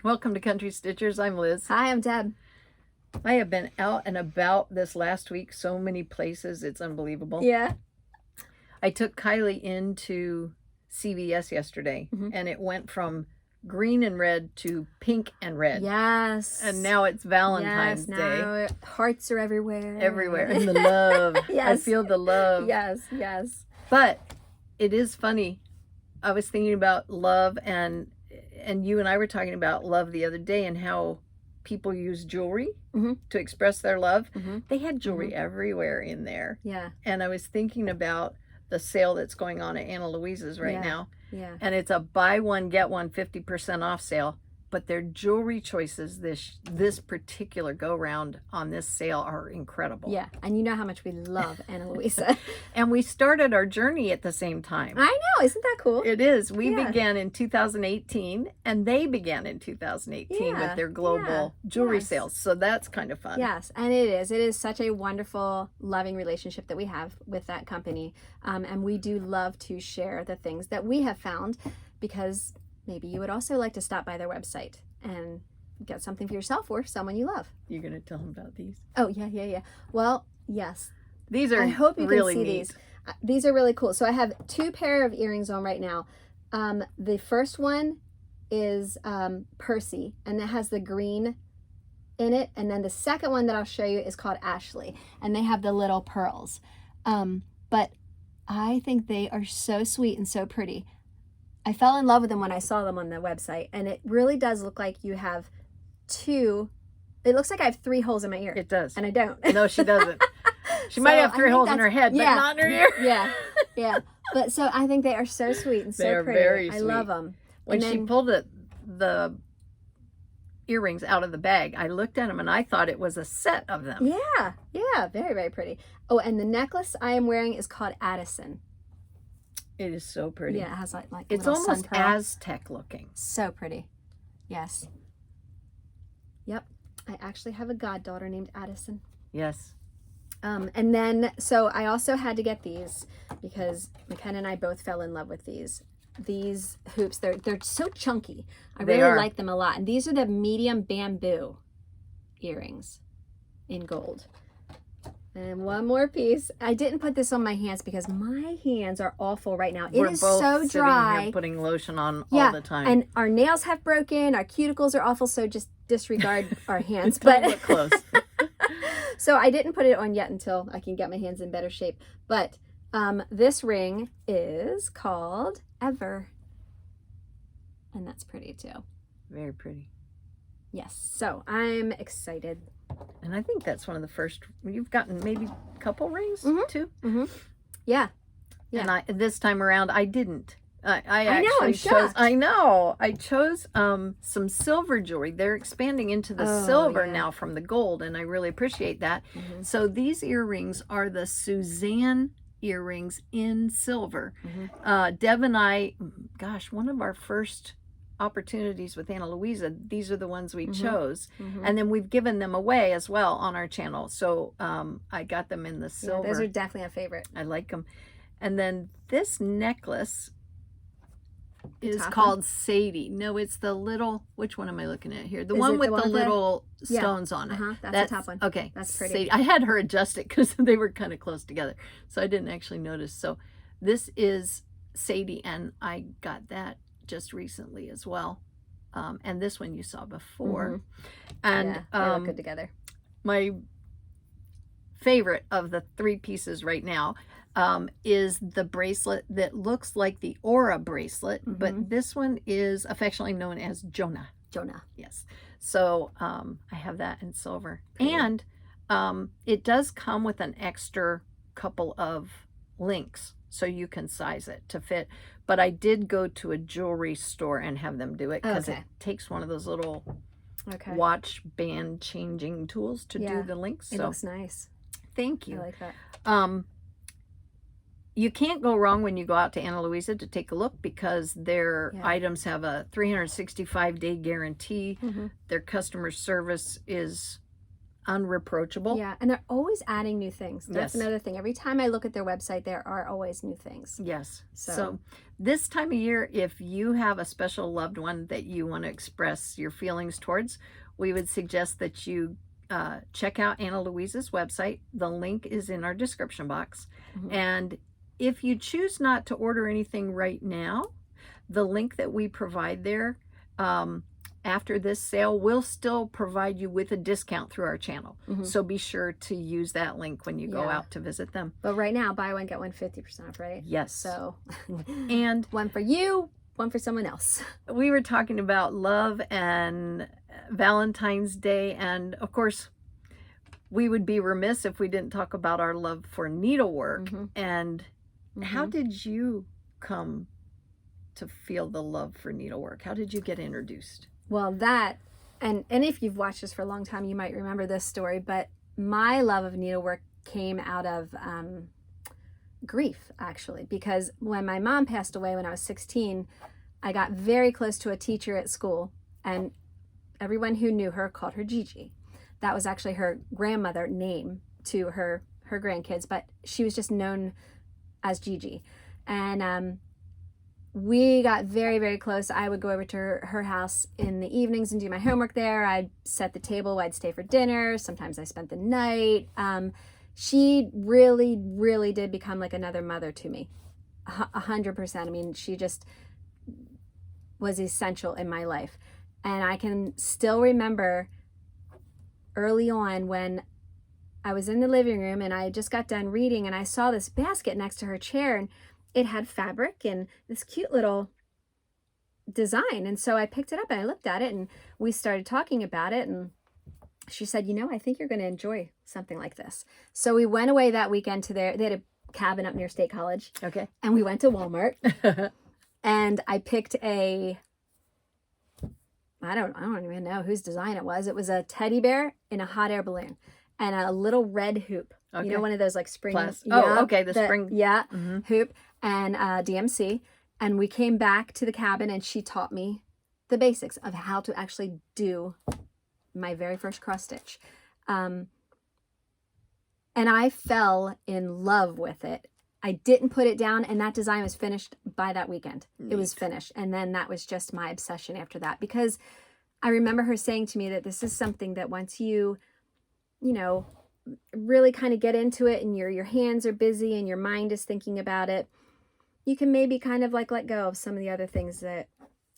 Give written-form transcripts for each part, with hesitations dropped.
Welcome to Country Stitchers. I'm Liz. Hi, I'm Deb. I have been out and about this last week, so many places. It's unbelievable. Yeah. I took Kylie into CVS yesterday, and it went from green and red to pink and red. Yes. And now it's Valentine's Day. Now hearts are everywhere. Everywhere. And the love. Yes. I feel the love. Yes. But it is funny. I was thinking about love, and you and I were talking about love the other day and how people use jewelry to express their love. They had jewelry everywhere in there. Yeah. And I was thinking about the sale that's going on at Anna Louisa's right now. Yeah. And it's a buy one, get one 50% off sale. But their jewelry choices this particular go-round on this sale are incredible. Yeah. And you know how much we love Anna Luisa. And we started our journey at the same time. I know. Isn't that cool? It is. We began in 2018, and they began in 2018 with their global jewelry sales. So that's kind of fun. Yes, and it is. It is such a wonderful, loving relationship that we have with that company. And we do love to share the things that we have found, because maybe you would also like to stop by their website and get something for yourself or someone you love. You're going to tell them about these? Oh, yeah. Well, yes. These are I hope you really can see neat. these. These are really cool. So I have 2 pair of earrings on right now. The first one is Percy, and it has the green in it. And then the second one that I'll show you is called Ashley, and they have the little pearls. But I think they are so sweet and so pretty. I fell in love with them when I saw them on the website, and it really does look like you have 2. It looks like I have 3 holes in my ear. It does. And I don't. No, she doesn't. She might have 3 holes in her head, but not in her ear. Yeah. But so I think they are so sweet and so They are pretty. very I sweet. love them. When she pulled the earrings out of the bag, I looked at them and I thought it was a set of them. Yeah. Very, very pretty. Oh, and the necklace I am wearing is called Addison. It is so pretty. Yeah, it has like it's little almost sun pearl. Aztec looking. So pretty. Yes. Yep. I actually have a goddaughter named Addison. Yes. And then, so I also had to get these because McKenna and I both fell in love with these. These hoops, they're so chunky. I really like them a lot. And these are the medium bamboo earrings in gold. And one more piece. I didn't put this on my hands because my hands are awful right now. We're it is both so sitting dry. Here putting lotion on all the time. And our nails have broken. Our cuticles are awful. So just disregard our hands. Don't look close. So I didn't put it on yet until I can get my hands in better shape. But this ring is called Ever. And that's pretty too. Very pretty. Yes. So I'm excited. And I think that's one of the first. You've gotten maybe a couple rings too. Yeah. And this time around, I didn't. I know. I'm shocked. I chose some silver jewelry. They're expanding into the silver now from the gold, and I really appreciate that. So these earrings are the Suzanne earrings in silver. Deb and I, gosh, one of our first opportunities with Anna Louisa, these are the ones we chose, and then we've given them away as well on our channel. So I got them in the silver. Those are definitely a favorite. I like them. And then this necklace is called Sadie. No, it's the little, which one am I looking at here? The one with the little stones on it. That's the top one. Okay. That's pretty. Sadie. I had her adjust it because they were kind of close together, so I didn't actually notice. So this is Sadie, and I got that just recently as well. And this one you saw before. And they look good together. My favorite of the 3 pieces right now is the bracelet that looks like the Aura bracelet, but this one is affectionately known as Jonah. Yes. So I have that in silver. And it does come with an extra couple of links so you can size it to fit. But I did go to a jewelry store and have them do it because it takes one of those little watch band changing tools to do the links. It looks nice. Thank you. I like that. You can't go wrong when you go out to Anna Louisa to take a look because their items have a 365-day guarantee. Their customer service is unreproachable. Yeah, and they're always adding new things. That's Yes. another thing. Every time I look at their website, there are always new things. Yes. So- So this time of year, if you have a special loved one that you want to express your feelings towards, we would suggest that you check out Anna Louise's website. The link is in our description box. Mhm. And if you choose not to order anything right now, the link that we provide there after this sale will still provide you with a discount through our channel. Mhm. So be sure to use that link when you go Yeah. out to visit them. But right now, buy one, get one 50% off, right? Yes. So, And one for you, one for someone else. we were talking about love and Valentine's Day, and of course we would be remiss if we didn't talk about our love for needlework. Mhm. And how Mhm. did you come to feel the love for needlework? How did you get introduced? Well, that, and if you've watched this for a long time, you might remember this story, but my love of needlework came out of grief, actually, because when my mom passed away when I was 16, I got very close to a teacher at school, and everyone who knew her called her Gigi. That was actually her grandmother name to her grandkids, but she was just known as Gigi. And we got very, very close. I would go over to her house in the evenings and do my homework there. I'd set the table. I'd stay for dinner. Sometimes I spent the night. She really, really did become like another mother to me. 100%. I mean, she just was essential in my life. And I can still remember early on when I was in the living room and I just got done reading and I saw this basket next to her chair, and it had fabric and this cute little design. And so I picked it up and I looked at it and we started talking about it. And she said, I think you're going to enjoy something like this. So we went away that weekend to they had a cabin up near State College. Okay. And we went to Walmart and I picked I don't even know whose design it was. It was a teddy bear in a hot air balloon and a little red hoop. Okay. You know, one of those like spring. Okay. The spring. Yeah. Mm-hmm. Hoop and DMC. And we came back to the cabin and she taught me the basics of how to actually do my very first cross stitch. And I fell in love with it. I didn't put it down, and that design was finished by that weekend. Neat. It was finished. And then that was just my obsession after that, because I remember her saying to me that this is something that once you really kind of get into it and your hands are busy and your mind is thinking about it, you can maybe kind of like let go of some of the other things that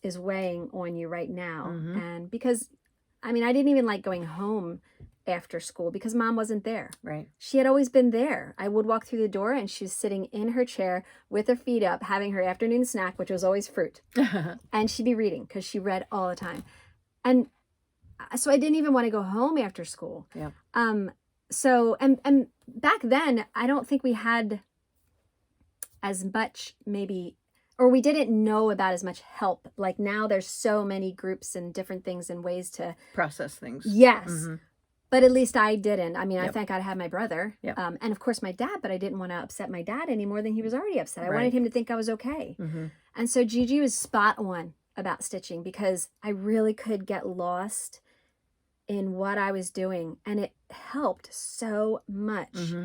is weighing on you right now. Mm-hmm. And because, I mean, I didn't even like going home after school because Mom wasn't there. Right. She had always been there. I would walk through the door and she was sitting in her chair with her feet up, having her afternoon snack, which was always fruit. And she'd be reading because she read all the time. And so I didn't even want to go home after school. Yeah. So, and back then, I don't think we had as much maybe, or we didn't know about as much help. Like now there's so many groups and different things and ways to process things. Yes. Mm-hmm. But at least I didn't. I mean, I Yep. thank God I had my brother. Yep. And of course my dad, but I didn't want to upset my dad any more than he was already upset. I Right. wanted him to think I was okay. Mm-hmm. And so Gigi was spot on about stitching because I really could get lost in what I was doing. And it helped so much. Mm-hmm.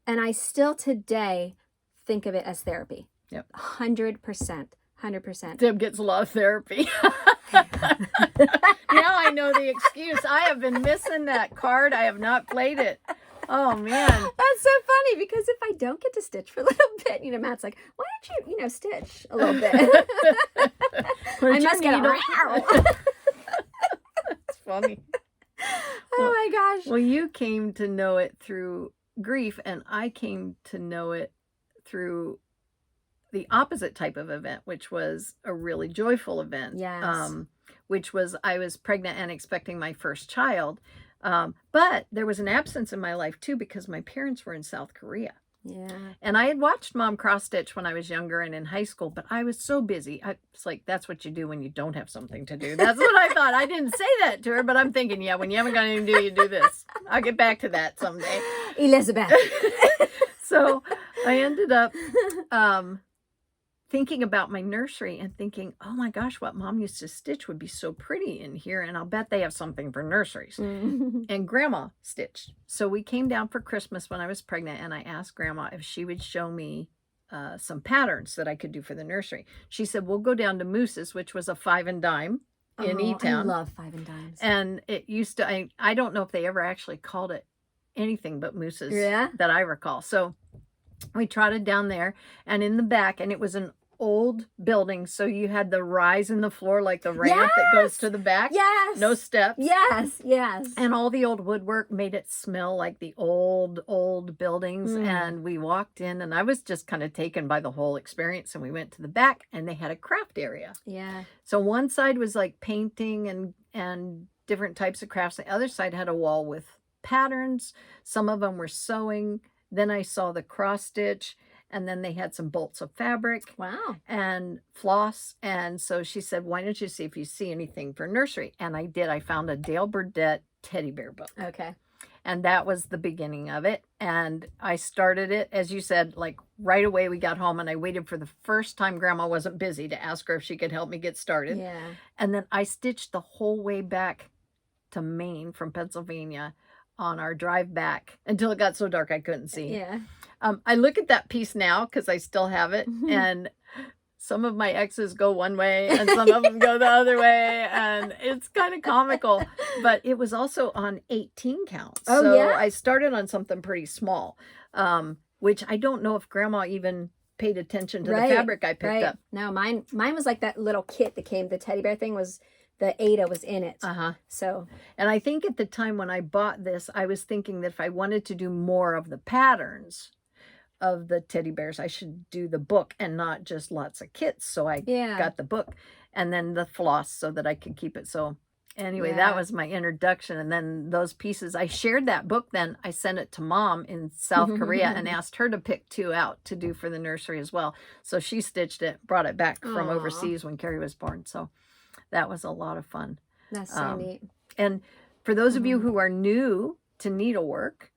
And I still today think of it as therapy. Yep. 100%. 100%. Deb gets a lot of therapy. Now I know the excuse. I have been missing that card. I have not played it. Oh, man. That's so funny because if I don't get to stitch for a little bit, Matt's like, why don't you, stitch a little bit? I must get a It's funny. Oh my gosh. Well, you came to know it through grief, and I came to know it through the opposite type of event, which was a really joyful event. Yes. Which was I was pregnant and expecting my first child. But there was an absence in my life too because my parents were in South Korea. Yeah. And I had watched Mom cross stitch when I was younger and in high school, but I was so busy. It's like, that's what you do when you don't have something to do. That's what I thought. I didn't say that to her, but I'm thinking, yeah, when you haven't got anything to do, you do this. I'll get back to that someday. Elizabeth. So I ended up thinking about my nursery and thinking, oh my gosh, what Mom used to stitch would be so pretty in here. And I'll bet they have something for nurseries. And Grandma stitched. So we came down for Christmas when I was pregnant, and I asked Grandma if she would show me some patterns that I could do for the nursery. She said, we'll go down to Moose's, which was a 5 and dime in E-Town. I love 5 and dimes. And it used to, I don't know if they ever actually called it anything but Moose's Yeah. that I recall. So we trotted down there, and in the back, and it was an old building, so you had the rise in the floor, like the ramp that goes to the back. Yes. No steps. Yes. Yes. And all the old woodwork made it smell like the old buildings. And we walked in, and I was just kind of taken by the whole experience. And we went to the back, and they had a craft area. Yeah. So one side was like painting and different types of crafts. The other side had a wall with patterns. Some of them were sewing. Then I saw the cross stitch. And then they had some bolts of fabric. Wow. And floss. And so she said, why don't you see if you see anything for nursery? And I did. I found a Dale Burdett teddy bear book. Okay. And that was the beginning of it. And I started it, as you said, like right away we got home, and I waited for the first time Grandma wasn't busy to ask her if she could help me get started. Yeah. And then I stitched the whole way back to Maine from Pennsylvania on our drive back until it got so dark I couldn't see. Yeah. I look at that piece now because I still have it, and some of my X's go one way and some of them go the other way, and it's kind of comical. But it was also on 18 count. Oh, So yeah? I started on something pretty small, which I don't know if Grandma even paid attention to the fabric I picked up. No, mine was like that little kit that came, the teddy bear thing was, the Ada was in it. So, and I think at the time when I bought this, I was thinking that if I wanted to do more of the patterns of the teddy bears, I should do the book and not just lots of kits. So I got the book and then the floss so that I could keep it. So anyway, that was my introduction. And then those pieces, I shared that book. Then I sent it to Mom in South Korea and asked her to pick 2 out to do for the nursery as well. So she stitched it, brought it back from overseas when Carrie was born. So that was a lot of fun. That's so neat. And for those of you who are new to needlework,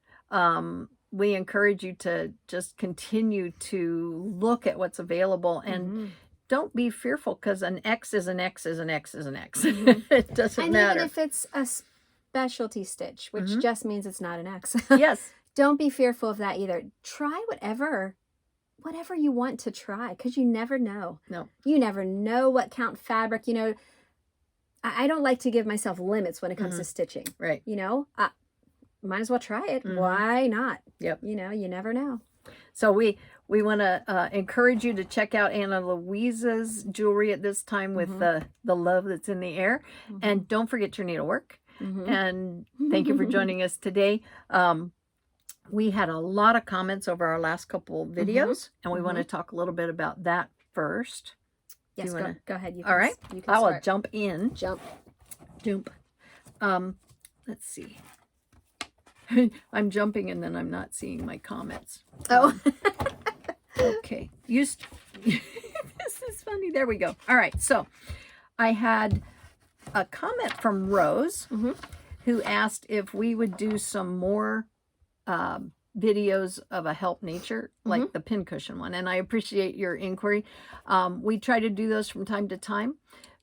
we encourage you to just continue to look at what's available, and don't be fearful, because an X is an X is an X is an X. It doesn't matter. And even if it's a specialty stitch, which just means it's not an X. Yes. Don't be fearful of that either. Try whatever you want to try, because you never know. No. You never know what count fabric. You know, I don't like to give myself limits when it comes to stitching. Right. You know, might as well try it. Why not? Yep. You know, you never know. So we want to encourage you to check out Anna Louisa's jewelry at this time with the love that's in the air. And don't forget your needlework. And thank you for joining us today. We had a lot of comments over our last couple of videos, and we want to talk a little bit about that first. Yes, go ahead. You can, all right. You can I will start. jump in. Jump. Let's see. I'm jumping and then I'm not seeing my comments. Oh. Okay. This is funny. There we go. All right. So I had a comment from Rose who asked if we would do some more videos of a help nature, like the pincushion one. And I appreciate your inquiry. We try to do those from time to time,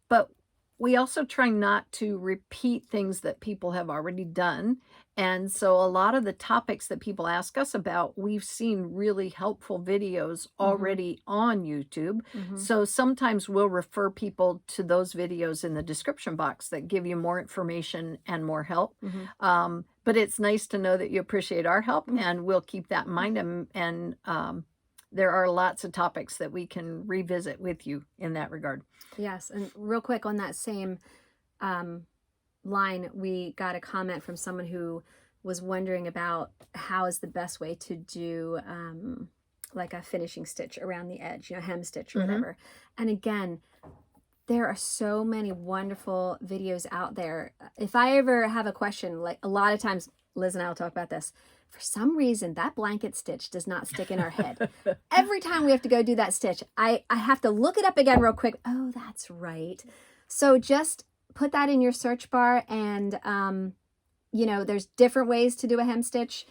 but we also try not to repeat things that people have already done. And so a lot of the topics that people ask us about, we've seen really helpful videos already on YouTube. So sometimes we'll refer people to those videos in the description box that give you more information and more help. But it's nice to know that you appreciate our help, and we'll keep that in mind. And there are lots of topics that we can revisit with you in that regard. Yes. And real quick on that same line, we got a comment from someone who was wondering about how is the best way to do like a finishing stitch around the edge, you know, hem stitch or whatever. And again, there are so many wonderful videos out there. If I ever have a question, like a lot of times, Liz and I will talk about this. For some reason, that blanket stitch does not stick in our head. Every time we have to go do that stitch, I have to look it up again real quick. Oh, that's right. So just put that in your search bar, and you know, there's different ways to do a hem stitch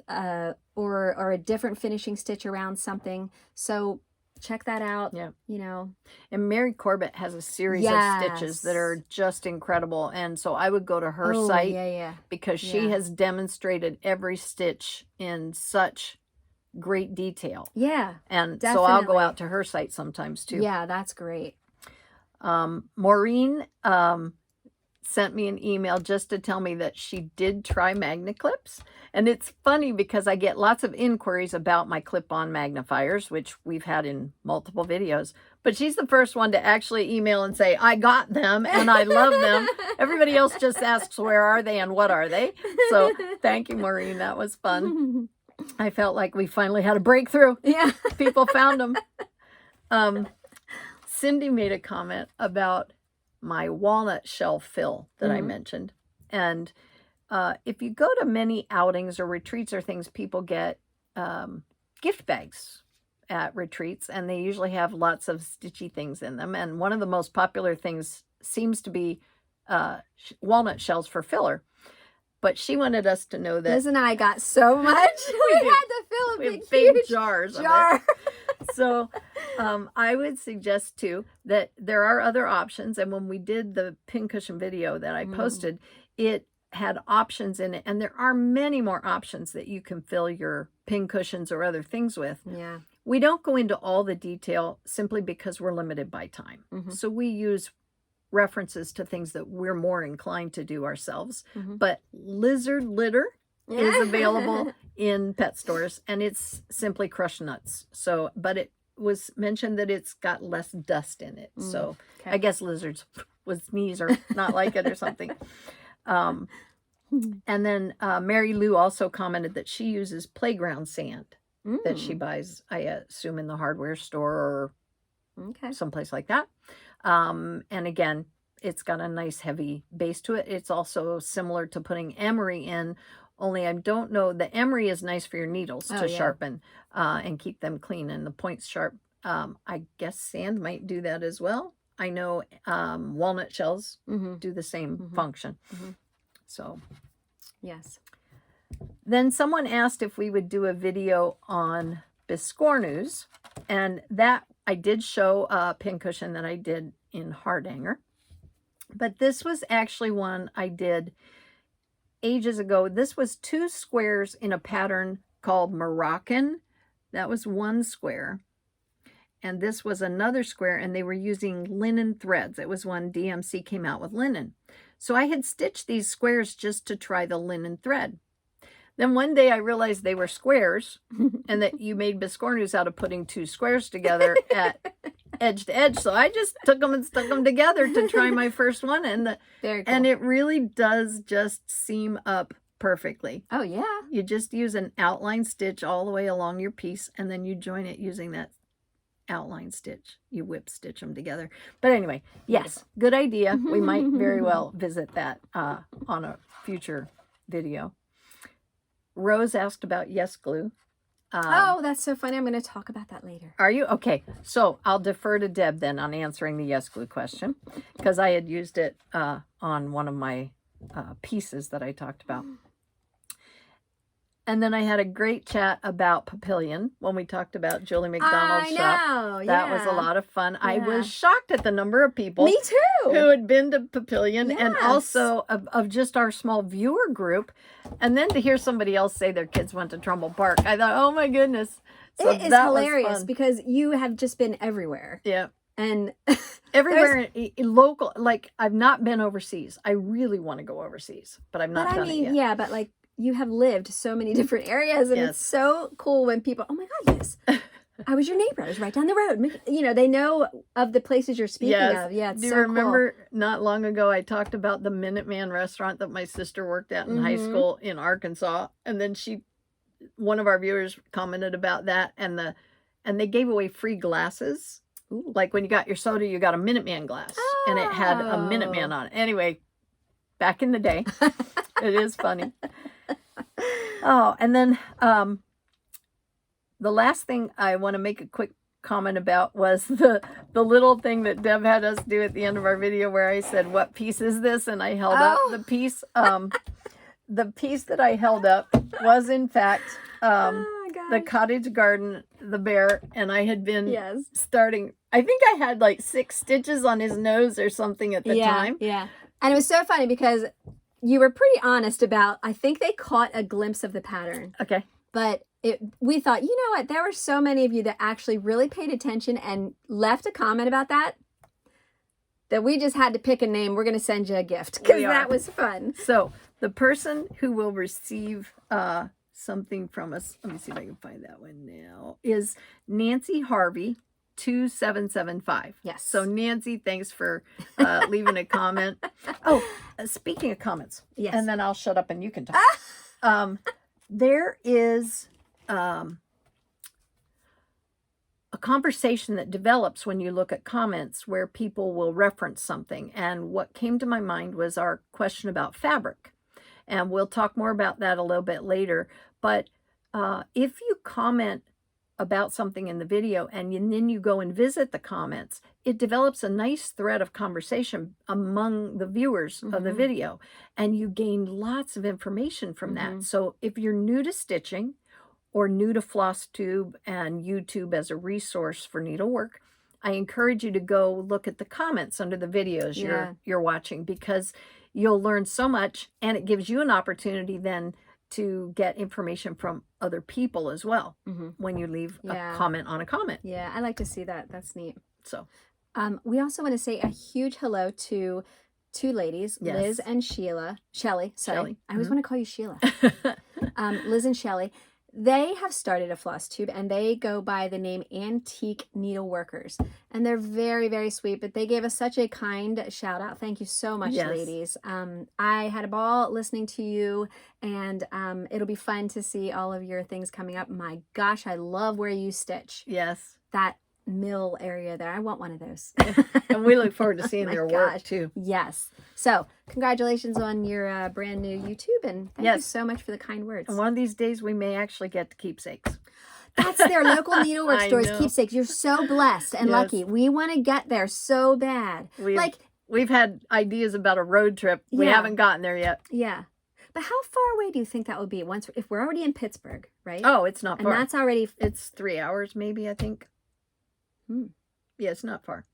or a different finishing stitch around something. So check that out. Yeah. You know. And Mary Corbett has a series of stitches that are just incredible. And so I would go to her site because she has demonstrated every stitch in such great detail. Yeah. And definitely. so I'll go out to her site sometimes too. Yeah, that's great. Maureen sent me an email just to tell me that she did try magnet clips. And it's funny because I get lots of inquiries about my clip-on magnifiers, which we've had in multiple videos. But she's the first one to actually email and say, I got them and I love them. Everybody else just asks, where are they and what are they? So thank you, Maureen. That was fun. I felt like we finally had a breakthrough. Yeah. People found them. Cindy made a comment about my walnut shell fill that I mentioned. And if you go to many outings or retreats or things, people get gift bags at retreats, and they usually have lots of stitchy things in them. And one of the most popular things seems to be walnut shells for filler. But she wanted us to know that Liz and I got so much. we had to fill a big huge jars jar. of it. So I would suggest too that there are other options. And when we did the pincushion video that I posted, it had options in it. And there are many more options that you can fill your pincushions or other things with. Yeah. We don't go into all the detail simply because we're limited by time. So we use references to things that we're more inclined to do ourselves. But lizard litter is available in pet stores, and it's simply crushed nuts. So, but it was mentioned that it's got less dust in it. So I guess lizards with knees are not like it or something. And then Mary Lou also commented that she uses playground sand that she buys, I assume, in the hardware store or someplace like that. And again, it's got a nice heavy base to it. It's also similar to putting emery in, only I don't know, the emery is nice for your needles to sharpen and keep them clean and the points sharp. I guess sand might do that as well. I know walnut shells do the same function. So, yes. Then someone asked if we would do a video on biscornus, and that I did show a pincushion that I did in Hardanger. But this was actually one I did ages ago. This was 2 squares in a pattern called Moroccan. That was 1 square. And this was another square, and they were using linen threads. It was when DMC came out with linen. So I had stitched these squares just to try the linen thread. Then one day I realized they were squares and that you made biscornus out of putting 2 squares together at edge to edge. So I just took them and stuck them together to try my first one. And Very cool. and it really does just seam up perfectly. Oh, yeah. You just use an outline stitch all the way along your piece, and then you join it using that outline stitch. You whip stitch them together. But anyway, yes, good idea. We might very well visit that on a future video. Rose asked about Yes Glue. Oh, that's so funny. I'm going to talk about that later. Are you? Okay. So I'll defer to Deb then on answering the Yes Glue question, because I had used it on one of my pieces that I talked about. And then I had a great chat about Papillion when we talked about Julie McDonald's shop. That was a lot of fun. I was shocked at the number of people Me too. who had been to Papillion, and also of just our small viewer group. And then to hear somebody else say their kids went to Trumbull Park, I thought, oh my goodness. So it is hilarious because you have just been everywhere. Yeah. And everywhere local, like I've not been overseas. I really want to go overseas, but I've not done it yet. Yeah, but like you have lived so many different areas, and it's so cool when people, oh my God, yes, I was your neighbor. I was right down the road. You know, they know of the places you're speaking of. Yeah, it's do you remember not long ago I talked about the Minuteman restaurant that my sister worked at in high school in Arkansas, and then one of our viewers commented about that, and they gave away free glasses. Ooh. Like when you got your soda, you got a Minuteman glass, and it had a Minuteman on it. Anyway, back in the day, it is funny. Oh, and then the last thing I want to make a quick comment about was the little thing that Deb had us do at the end of our video where I said, what piece is this? And I held up the piece. The piece that I held up was, in fact, the Cottage Garden the bear, and I had been Yes. starting, I think I had like 6 stitches on his nose or something at the time. Yeah. And it was so funny because you were pretty honest about, I think they caught a glimpse of the pattern. Okay. But we thought, you know what, there were so many of you that actually really paid attention and left a comment about that we just had to pick a name. We're going to send you a gift because that was fun. So the person who will receive something from us, let me see if I can find that one now, is Nancy Harvey 2775. Yes. So Nancy, thanks for leaving a comment. Oh, speaking of comments, yes. And then I'll shut up and you can talk. There is a conversation that develops when you look at comments where people will reference something. And what came to my mind was our question about fabric. And we'll talk more about that a little bit later. But if you comment about something in the video and then you go and visit the comments, it develops a nice thread of conversation among the viewers of the video. And you gain lots of information from that. So if you're new to stitching, or new to floss tube and YouTube as a resource for needlework, I encourage you to go look at the comments under the videos you're watching, because you'll learn so much, and it gives you an opportunity then to get information from other people as well when you leave a comment on a comment. Yeah, I like to see that. That's neat. So we also want to say a huge hello to 2 ladies, Liz and Shelly. Sorry. I always want to call you Sheila. Liz and Shelly. They have started a floss tube, and they go by the name Antique Needleworkers. And they're very, very sweet, but they gave us such a kind shout out. Thank you so much, ladies. I had a ball listening to you, and it'll be fun to see all of your things coming up. My gosh, I love where you stitch. Yes. That mill area there. I want one of those. And we look forward to seeing their work too. Yes. So congratulations on your brand new YouTube, and thank you so much for the kind words. And one of these days we may actually get the keepsakes. That's their local needlework stores, keepsakes. You're so blessed and lucky. We want to get there so bad. We've had ideas about a road trip. We haven't gotten there yet. Yeah. But how far away do you think that would be if we're already in Pittsburgh, right? Oh, it's not far. And that's already... It's 3 hours maybe, I think. Yeah, it's not far.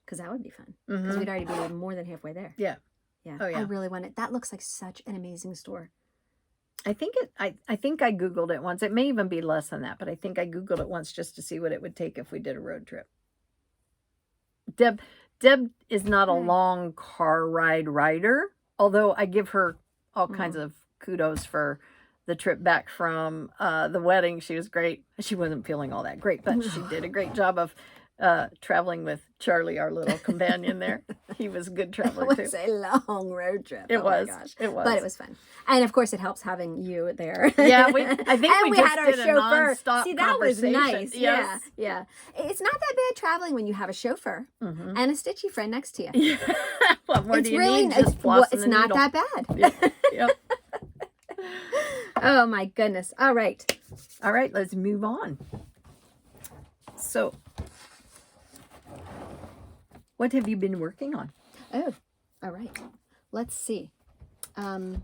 Because that would be fun. Because we'd already be more than halfway there. Yeah. Yeah. Oh, yeah. I really want it. That looks like such an amazing store. I think I Googled it once. It may even be less than that, but I think I Googled it once just to see what it would take if we did a road trip. Deb is not a long car ride rider, although I give her all kinds of kudos for the trip back from the wedding. She was great. She wasn't feeling all that great, but she did a great job of traveling with Charlie, our little companion there. He was a good traveler too. It was a long road trip. It was. My gosh. It was. But it was fun. And of course it helps having you there. Yeah, I think we just had our did a chauffeur. nonstop See, that was nice. Yes. Yeah. It's not that bad traveling when you have a chauffeur and a stitchy friend next to you. Yeah. What more It's do you really need? Just floss it's and not needle. that bad. Yep. Oh my goodness. All right. All right, let's move on. So, what have you been working on? Oh, all right. Let's see. All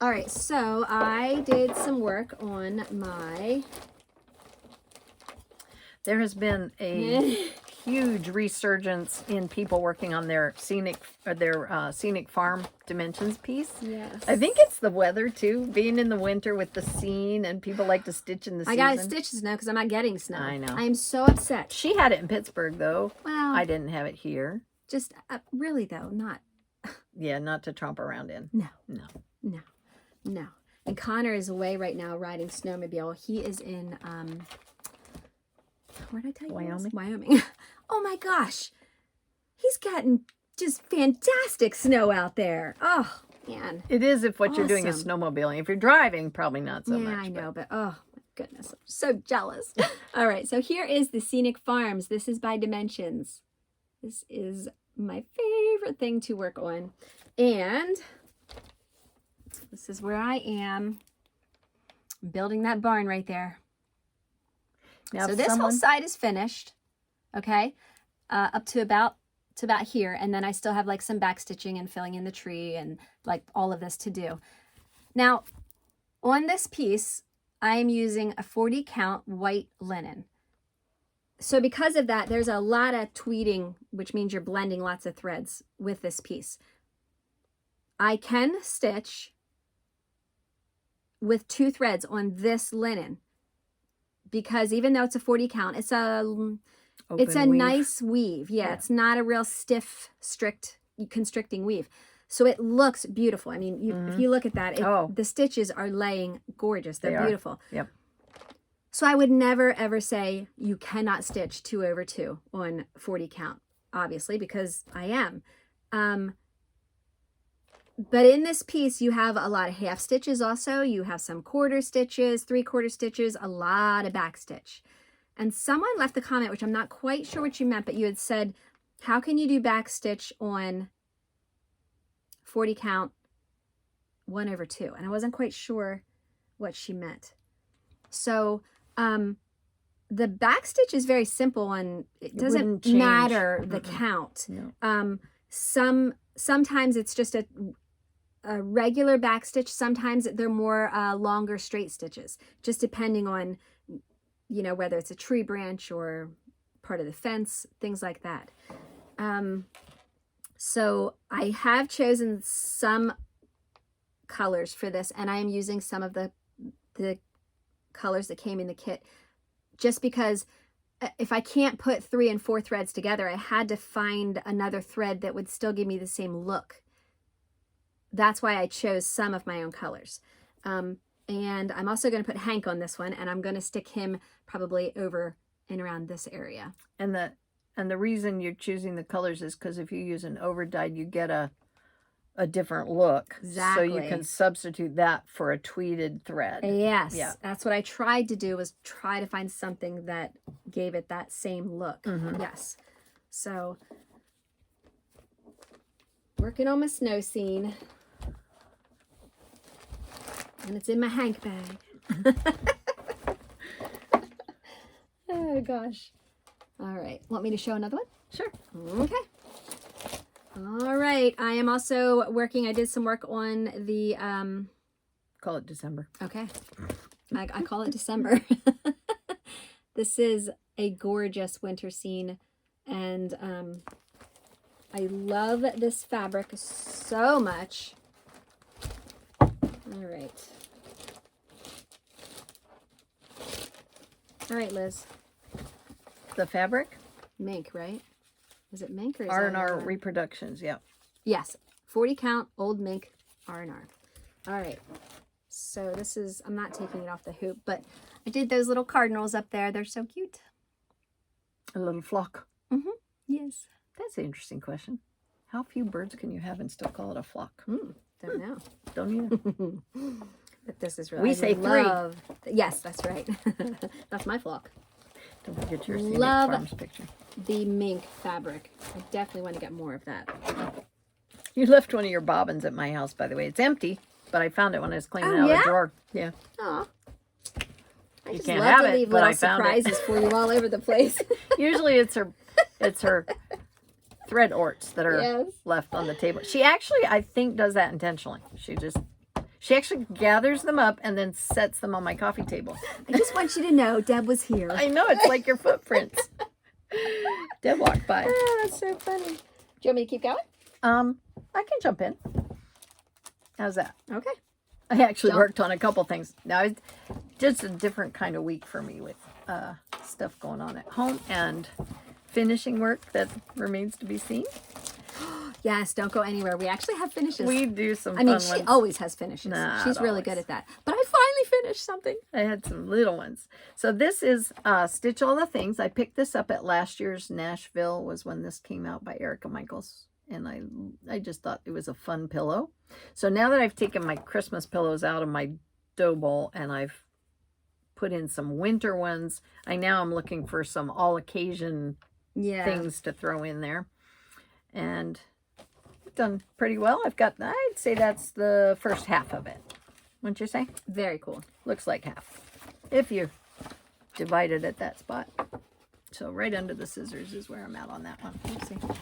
right, so I did some work on my... There has been a huge resurgence in people working on their scenic farm dimensions piece. Yes. I think it's the weather too, being in the winter with the scene, and people like to stitch in the season. I got to stitch snow because I'm not getting snow. I know. I am so upset. She had it in Pittsburgh though. Well, I didn't have it here. Just really though, not. Yeah, not to tromp around in. No. And Connor is away right now riding snowmobile. He is in where did I tell you? Wyoming. Wyoming. Oh my gosh, he's gotten just fantastic snow out there. Oh man, it is if what you're doing is snowmobiling. If you're driving, probably not so much. Yeah, I know, but oh my goodness, I'm so jealous. All right, so here is the Scenic Farms. This is by Dimensions. This is my favorite thing to work on, and this is where I am building that barn right there. Now, so this whole side is finished, okay, up to about here, and then I still have like some back stitching and filling in the tree and like all of this to do. Now, on this piece, I am using a 40 count white linen. So because of that, there's a lot of tweeting, which means you're blending lots of threads with this piece. I can stitch with 2 threads on this linen because even though it's a 40 count, it's a weave. nice weave. Yeah, it's not a real stiff, strict, constricting weave. So it looks beautiful. I mean, if you look at that, the stitches are laying gorgeous. They're beautiful. Yep. So I would never, ever say you cannot stitch 2/2 on 40 count, obviously, because I am. But in this piece, you have a lot of half stitches also. You have some quarter stitches, 3/4 stitches, a lot of back stitch. And someone left a comment, which I'm not quite sure what you meant, but you had said, how can you do back stitch on 40 count 1/2? And I wasn't quite sure what she meant. So the back stitch is very simple and it doesn't matter the count. No. Sometimes it's just a regular back stitch. Sometimes they're more longer straight stitches, just depending on, you know, whether it's a tree branch or part of the fence, things like that. So I have chosen some colors for this, and I am using some of the colors that came in the kit, just because if I can't put 3 and 4 threads together, I had to find another thread that would still give me the same look. That's why I chose some of my own colors. And I'm also going to put Hank on this one, and I'm going to stick him probably over and around this area. And the reason you're choosing the colors is because if you use an overdyed, you get a different look. Exactly. So you can substitute that for a tweeted thread. Yes. Yeah. That's what I tried to do, was try to find something that gave it that same look. Yes. So working on my snow scene. And it's in my Hank bag. Oh, gosh. All right. Want me to show another one? Sure. Okay. All right. I am also working. I did some work on the... Call it December. Okay. I call it December. This is a gorgeous winter scene. And I love this fabric so much. All right. All right, Liz. The fabric? Mink, right? Is it mink or is R&R Reproductions, yeah. Yes. 40 count, old mink, R&R. All right. So this is, I'm not taking it off the hoop, but I did those little cardinals up there. They're so cute. A little flock. Yes. That's an interesting question. How few birds can you have and still call it a flock? Don't know. Don't either. But this is really, we say 3. Yes, that's right. That's my flock. Don't forget your scenic Love farms picture. The mink fabric. I definitely want to get more of that. You left one of your bobbins at my house, by the way. It's empty, but I found it when I was cleaning out a drawer. Yeah. Aw. I You just can't love have to it, leave but little I found it. surprises for you all over the place. Usually it's her thread orts that are left on the table. She actually, I think, does that intentionally. She actually gathers them up and then sets them on my coffee table. I just want you to know Deb was here. I know, it's like your footprints. Deb walked by. Oh, that's so funny. Do you want me to keep going? I can jump in. How's that? Okay. I actually worked on a couple things. Now, it's just a different kind of week for me with stuff going on at home and finishing work that remains to be seen. Yes, don't go anywhere. We actually have finishes. We do some fun ones. She always has finishes. She's really good at that. But I finally finished something. I had some little ones. So this is Stitch All the Things. I picked this up at last year's Nashville was when this came out by Erica Michaels. And I just thought it was a fun pillow. So now that I've taken my Christmas pillows out of my dough bowl and I've put in some winter ones, now I'm looking for some all occasion things to throw in there. And done pretty well. I'd say that's the first half of it. Wouldn't you say? Very cool. Looks like half. If you divide it at that spot. So right under the scissors is where I'm at on that one. Oopsie.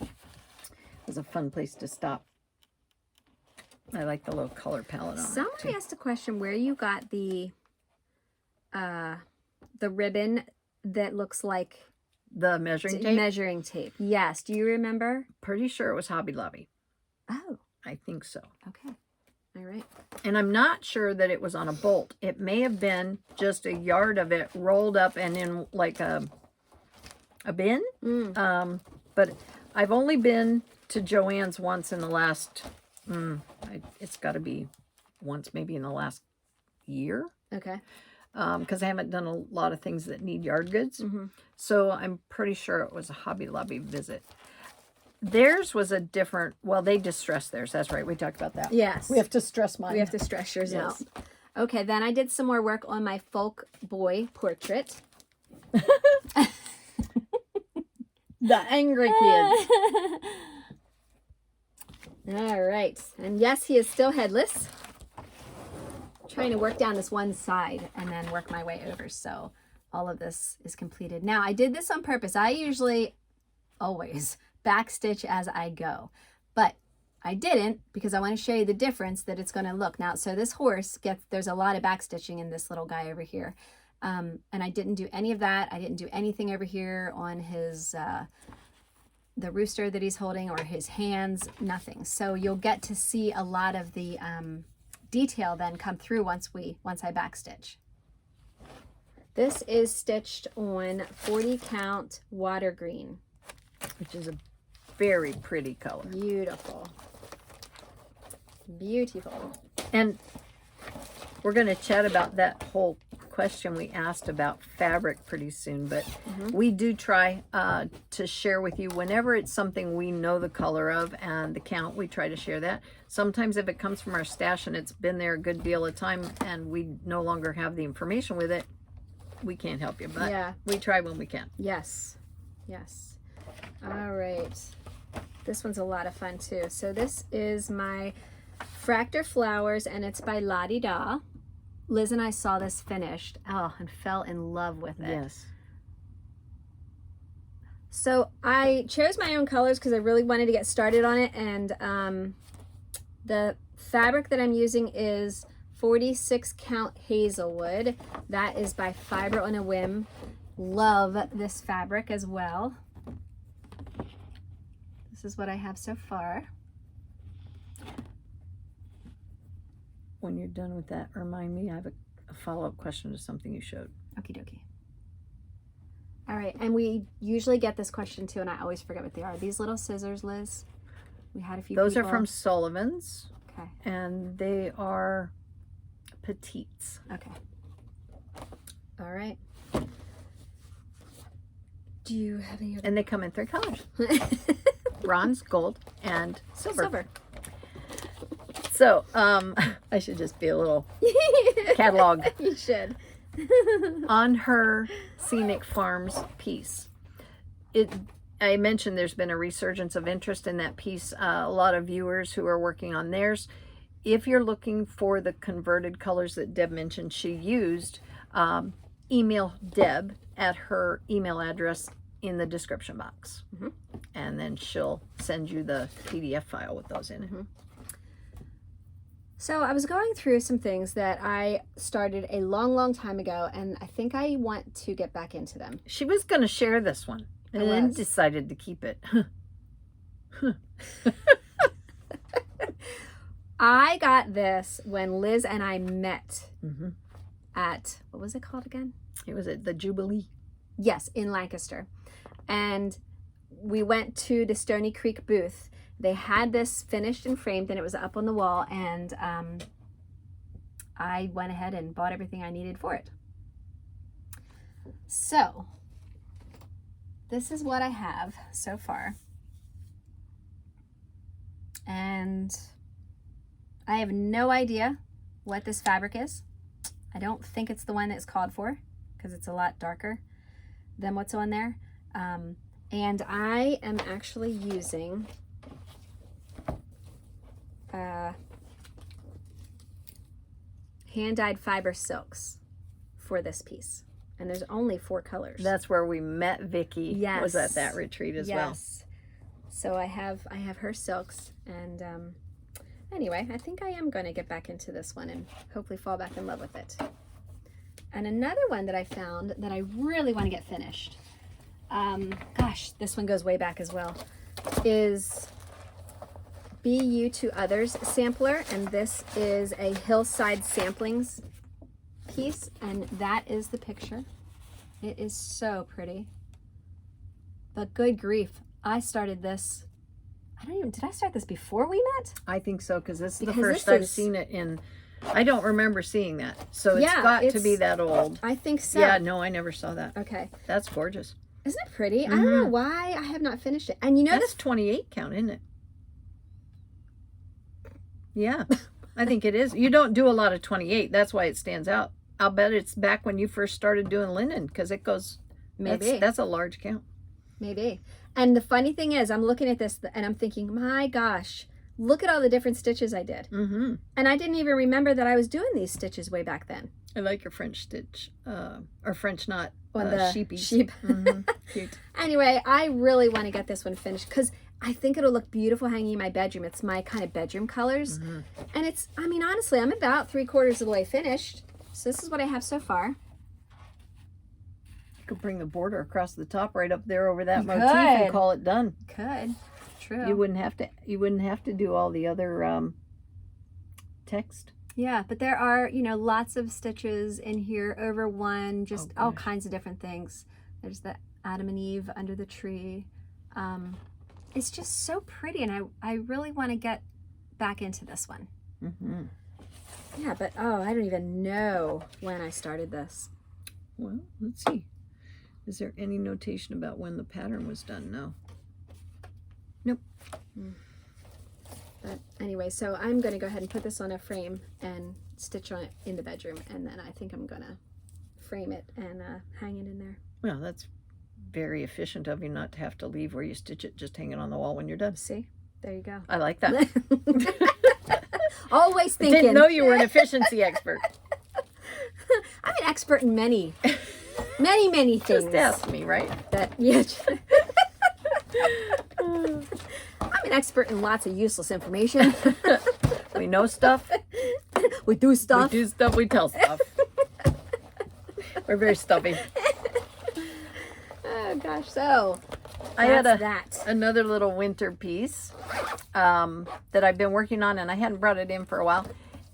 It was a fun place to stop. I like the little color palette on it. Somebody asked a question where you got the the ribbon that looks like The measuring tape? measuring tape. Yes. Do you remember? Pretty sure it was Hobby Lobby. Oh, I think so. okay. All right. And I'm not sure that it was on a bolt. It may have been just a yard of it rolled up and in like a bin. But I've only been to Joann's once in the last, it's got to be once maybe in the last year. Okay. Because I haven't done a lot of things that need yard goods. So I'm pretty sure it was a Hobby Lobby visit. Theirs was a different, well, they distressed theirs. That's right. We talked about that. Yes. We have to stress mine. We have to stress yours Yes. out. Okay, then I did some more work on my folk boy portrait. The angry kids. All right. And yes, he is still headless. Trying to work down this one side and then work my way over. So all of this is completed. Now, I did this on purpose. I usually always backstitch as I go, but I didn't because I want to show you the difference that it's going to look. Now, so this horse there's a lot of backstitching in this little guy over here. And I didn't do any of that. I didn't do anything over here on his, the rooster that he's holding or his hands, nothing. So you'll get to see a lot of the detail then come through once I backstitch. This is stitched on 40 count water green. Which is a very pretty color. Beautiful. Beautiful. And we're going to chat about that whole question we asked about fabric pretty soon, but we do try to share with you whenever it's something we know the color of and the count, we try to share that. Sometimes if it comes from our stash and it's been there a good deal of time and we no longer have the information with it, we can't help you, but yeah, we try when we can. Yes. Yes. All right. This one's a lot of fun too. So this is my Fractor Flowers and it's by La Di Da. Liz and I saw this finished, and fell in love with it. Yes. So I chose my own colors because I really wanted to get started on it, and the fabric that I'm using is 46 count Hazelwood. That is by Fiber on a Whim. Love this fabric as well. This is what I have so far. When you're done with that, remind me, I have a follow-up question to something you showed. Okie dokie. All right, and we usually get this question too, and I always forget what they are. These little scissors, Liz. We had a few. Those people. are from Sullivan's. Okay. And they are petites. Okay. All right. Do you have any other? And they come in 3 colors. Bronze, gold, and silver. Silver. So, I should just be a little catalog. You should. On her Scenic Farms piece, I mentioned there's been a resurgence of interest in that piece. A lot of viewers who are working on theirs. If you're looking for the converted colors that Deb mentioned she used, email Deb at her email address in the description box. And then she'll send you the PDF file with those in it. So I was going through some things that I started a long, long time ago, and I think I want to get back into them. She was going to share this one and then decided to keep it. I got this when Liz and I met at, what was it called again? It was at the Jubilee. Yes, in Lancaster. And we went to the Stony Creek booth. They had this finished and framed, and it was up on the wall, and I went ahead and bought everything I needed for it. So, this is what I have so far. And I have no idea what this fabric is. I don't think it's the one that's called for, because it's a lot darker than what's on there. And I am actually using hand-dyed fiber silks for this piece, and there's only 4 colors. That's where we met Vicki. Yes. Was at that retreat as well. Yes. So I have her silks, and anyway, I think I am going to get back into this one and hopefully fall back in love with it. And another one that I found that I really want to get finished, gosh, this one goes way back as well, is Be You to Others sampler. And this is a hillside samplings piece. And that is the picture. It is so pretty. But good grief, I started this. Did I start this before we met? I think so, because this is the first I've seen it in. I don't remember seeing that. So it's got to be that old. I think so. Yeah, no, I never saw that. Okay. That's gorgeous. Isn't it pretty? I don't know why I have not finished it. And you know, that's 28 count, isn't it? Yeah, I think it is. You don't do a lot of 28. That's why it stands out. I'll bet it's back when you first started doing linen, because it goes, maybe. That's a large count. Maybe. And the funny thing is, I'm looking at this and I'm thinking, my gosh, look at all the different stitches I did. Mm-hmm. And I didn't even remember that I was doing these stitches way back then. I like your French stitch, or French knot, on the sheepies. Sheep. Mm-hmm. Cute. Anyway, I really want to get this one finished because I think it'll look beautiful hanging in my bedroom. It's my kind of bedroom colors. Mm-hmm. And it's, I mean, honestly, I'm about 3/4 of the way finished. So this is what I have so far. You could bring the border across the top right up there over that You motif could. and call it done. Could. True. You wouldn't have to do all the other text. Yeah, but there are, you know, lots of stitches in here over one, just all kinds of different things. There's the Adam and Eve under the tree. It's just so pretty, and I really want to get back into this one. Mm-hmm. Yeah, but oh, I don't even know when I started this. Well, let's see. Is there any notation about when the pattern was done? No. Nope. But anyway, so I'm going to go ahead and put this on a frame and stitch on it in the bedroom, and then I think I'm going to frame it and hang it in there. Well, that's very efficient of you not to have to leave where you stitch it, just hang it on the wall when you're done. See? There you go. I like that. Always thinking. Didn't know you were an efficiency expert. I'm an expert in many things. Just ask me, right? That, yeah. I'm an expert in lots of useless information. We know stuff. We do stuff. We do stuff. We tell stuff. We're very stuffy. Oh gosh, so I had that. another little winter piece that I've been working on, and I hadn't brought it in for a while.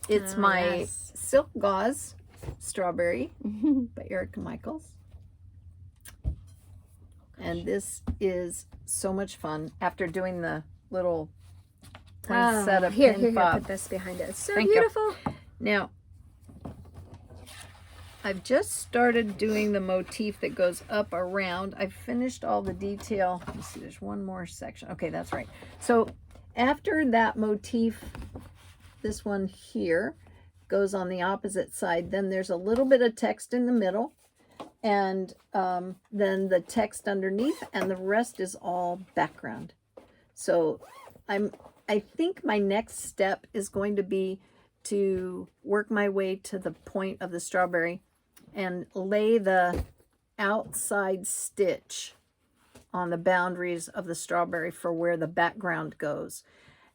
It's my Silk Gauze Strawberry by Erica Michaels. And this is so much fun after doing the little poinsettia Here, pin fob. put this behind it. It's so Thank beautiful. You. Now, I've just started doing the motif that goes up around. I've finished all the detail. Let me see, there's one more section. Okay, that's right. So after that motif, this one here goes on the opposite side. Then there's a little bit of text in the middle, and then the text underneath, and the rest is all background. So I think my next step is going to be to work my way to the point of the strawberry and lay the outside stitch on the boundaries of the strawberry for where the background goes.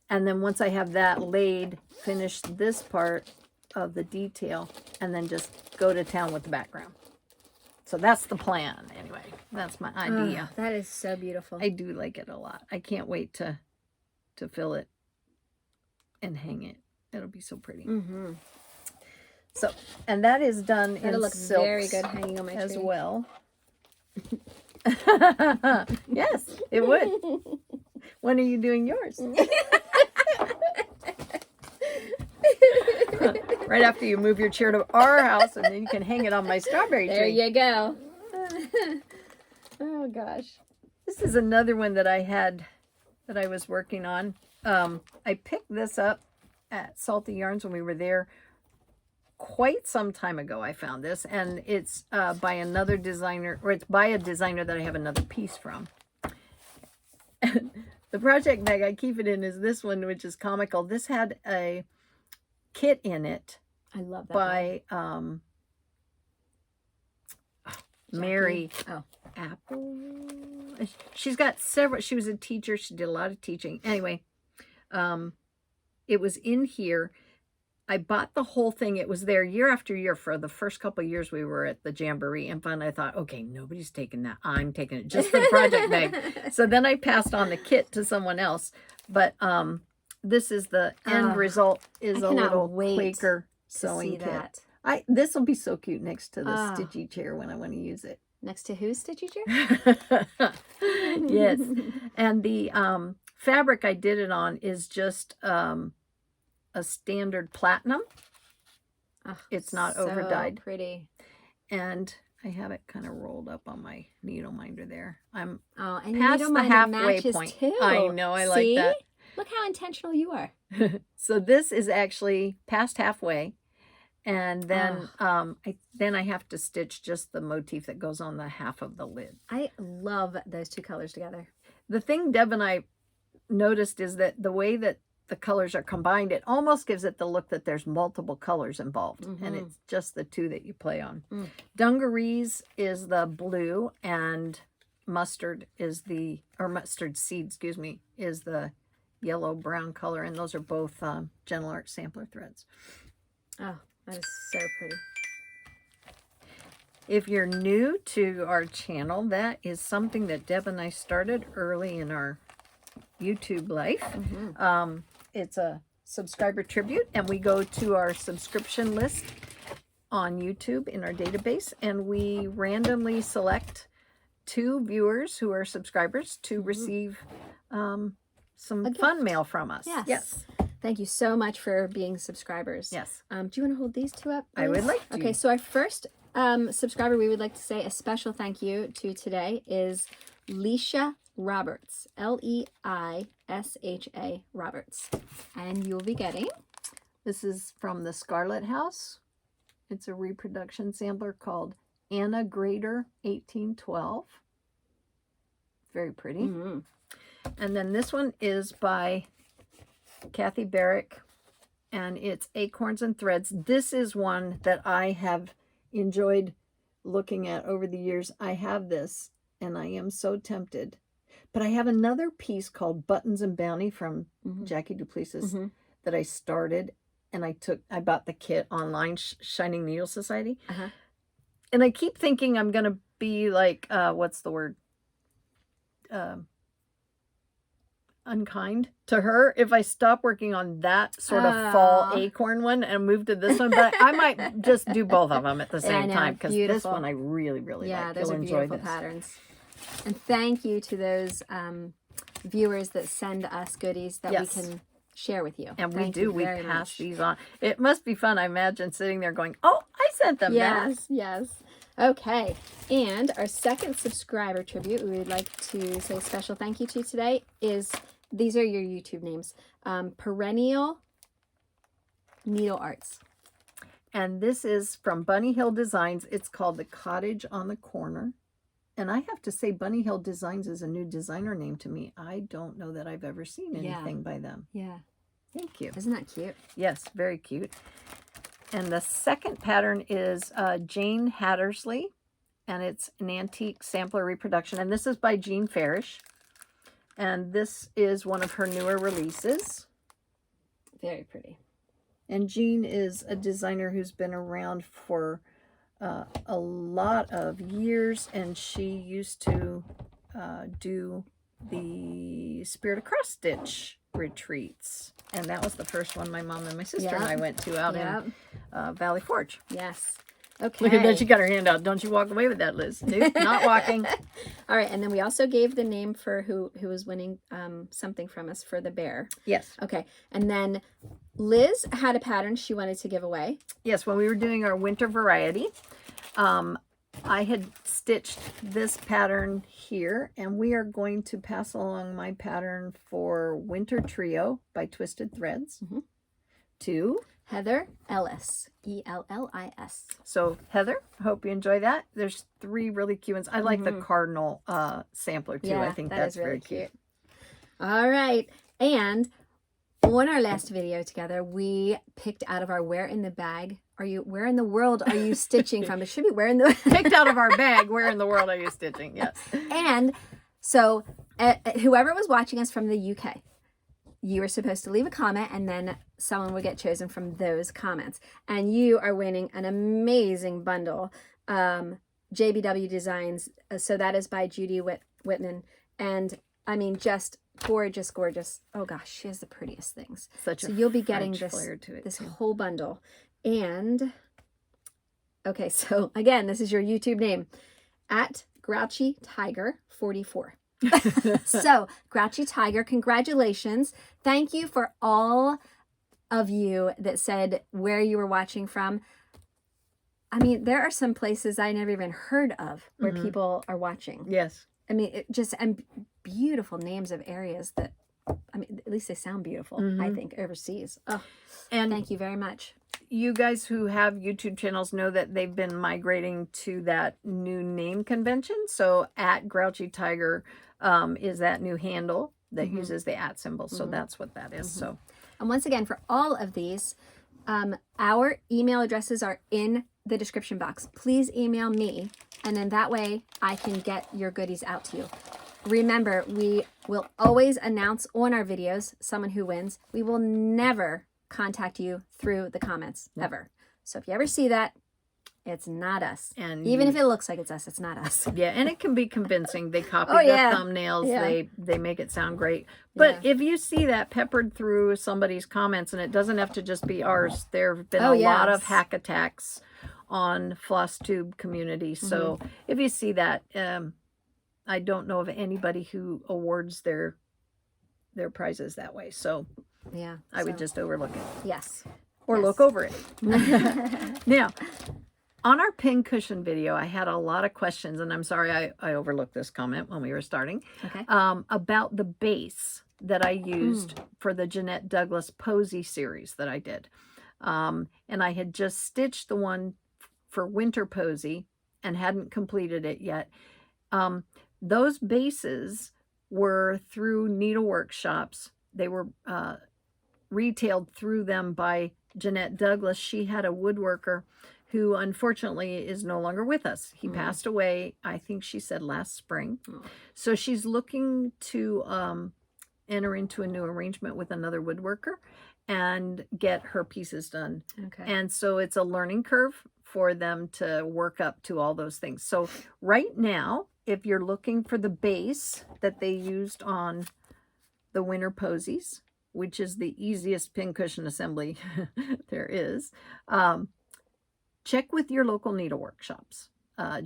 And then once I have that laid, finish this part of the detail, and then just go to town with the background. So that's the plan anyway. That's my idea. Oh, that is so beautiful. I do like it a lot. I can't wait to fill it and hang it. It'll be so pretty. Mm-hmm. So, and that is done That'll in look silks very good hanging on my as tree. well. Yes, it would. When are you doing yours? Right after you move your chair to our house, and then you can hang it on my strawberry tree. There you go. Oh gosh. This is another one that I had, that I was working on. I picked this up at Salty Yarns when we were there quite some time ago. I found this, and it's by another designer, or it's by a designer that I have another piece from. The project bag I keep it in is this one, which is comical. This had a kit in it. I love that by Mary Apple. She's got several. She was a teacher. She did a lot of teaching. Anyway, it was in here. I bought the whole thing. It was there year after year for the first couple of years we were at the Jamboree. And finally I thought, okay, nobody's taking that. I'm taking it just for the project bag. So then I passed on the kit to someone else. But this is the end result is a little Quaker sewing kit. This will be so cute next to the stitchy chair when I want to use it. Next to whose stitchy chair? Yes. And the fabric I did it on is just a standard platinum. It's not over dyed. Pretty. And I have it kind of rolled up on my needle minder there. I'm and past the halfway point. Too. I know, I like that. Look how intentional you are. So this is actually past halfway. And then I have to stitch just the motif that goes on the half of the lid. I love those two colors together. The thing Deb and I noticed is that the way that the colors are combined, it almost gives it the look that there's multiple colors involved. And it's just the two that you play on. Dungarees is the blue, and mustard seed, excuse me, is the yellow brown color. And those are both Gentle Art sampler threads. Oh, that is so pretty. If you're new to our channel, that is something that Deb and I started early in our YouTube life. It's a subscriber tribute, and we go to our subscription list on YouTube in our database, and we randomly select 2 viewers who are subscribers to receive some fun mail from us. Yes. Thank you so much for being subscribers. Yes. Do you want to hold these 2 up, please? I would like to. Okay, so our first subscriber we would like to say a special thank you to today is Leisha Roberts, Leisha Roberts, and you'll be getting. This is from the Scarlet House. It's a reproduction sampler called Anna Grader 1812. Very pretty. And then this one is by Kathy Barrick, and it's Acorns and Threads. This is one that I have enjoyed looking at over the years. I have this, and I am so tempted. But I have another piece called Buttons and Bounty from Jackie Duplessis that I started, and I bought the kit online, Shining Needle Society. And I keep thinking I'm going to be like, what's the word? Unkind to her if I stop working on that sort of fall acorn one and move to this one. But I might just do both of them at the same time, because this one I really like. Yeah, those are beautiful patterns. And thank you to those viewers that send us goodies that we can share with you. And we pass these on. It must be fun, I imagine, sitting there going, oh, I sent them back. Yes. Okay, and our second subscriber tribute we would like to say a special thank you to today is, these are your YouTube names, Perennial Needle Arts. And this is from Bunny Hill Designs. It's called The Cottage on the Corner. And I have to say, Bunny Hill Designs is a new designer name to me. I don't know that I've ever seen anything by them. Yeah. Thank you. Isn't that cute? Yes, very cute. And the second pattern is Jane Hattersley, and it's an antique sampler reproduction. And this is by Jean Farish. And this is one of her newer releases. Very pretty. And Jean is a designer who's been around for a lot of years, and she used to do the Spirit of Cross Stitch retreats, and that was the first one my mom and my sister and I went to out in Valley Forge. Yes. Okay. Look at that, she got her hand out. Don't you walk away with that, Liz. Nope, not walking. All right, and then we also gave the name for who was winning something from us for the bear. Yes. Okay, and then Liz had a pattern she wanted to give away. Yes, when we were doing our winter variety, I had stitched this pattern here, and we are going to pass along my pattern for Winter Trio by Twisted Threads to Heather Ellis, Ellis. So Heather, hope you enjoy that. There's 3 really cute ones. I like the cardinal sampler too. I think that's really very cute. All right, and on our last video together, we picked out of our where in the world are you stitching from? It should be picked out of our bag, where in the world are you stitching? Yes. And so whoever was watching us from the UK, you were supposed to leave a comment, and then someone would get chosen from those comments. And you are winning an amazing bundle. JBW Designs. So that is by Judy Whitman. And I mean, just gorgeous, gorgeous. Oh gosh, she has the prettiest things. So you'll be getting French this, flair to it, this too. whole bundle. And okay, so again, this is your YouTube name, at Grouchy Tiger 44. So Grouchy Tiger, congratulations. Thank you for all of you that said where you were watching from. I mean, there are some places I never even heard of where people are watching. Yes. I mean, and beautiful names of areas that, I mean, at least they sound beautiful, I think, overseas. Oh, and thank you very much. You guys who have YouTube channels know that they've been migrating to that new name convention. So at Grouchy Tiger is that new handle that uses the @ symbol. So that's what that is. So, and once again, for all of these, our email addresses are in the description box. Please email me, and then that way I can get your goodies out to you. Remember, we will always announce on our videos someone who wins. We will never contact you through the comments, ever. So if you ever see that, it's not us. and Even if it looks like it's us, it's not us. yeah, and it can be convincing. They copy Oh, the yeah. thumbnails. Yeah. They make it sound great. But if you see that peppered through somebody's comments, and it doesn't have to just be ours, there have been a lot of hack attacks on FlossTube community. So if you see that, I don't know of anybody who awards their prizes that way. So Yeah. I would just overlook it. Yes. Or look over it. Now, on our pin cushion video, I had a lot of questions, and I'm sorry I overlooked this comment when we were starting, Okay. about the base that I used for the Jeanette Douglas Posy series that I did. And I had just stitched the one for Winter Posy and hadn't completed it yet. Those bases were through needlework shops. They were retailed through them by Jeanette Douglas. She had a woodworker who unfortunately is no longer with us. He passed away, I think she said last spring. So she's looking to enter into a new arrangement with another woodworker and get her pieces done. Okay. And so it's a learning curve for them to work up to all those things. So right now, if you're looking for the base that they used on the Winter Posies, which is the easiest pincushion assembly there is, check with your local needlework shops.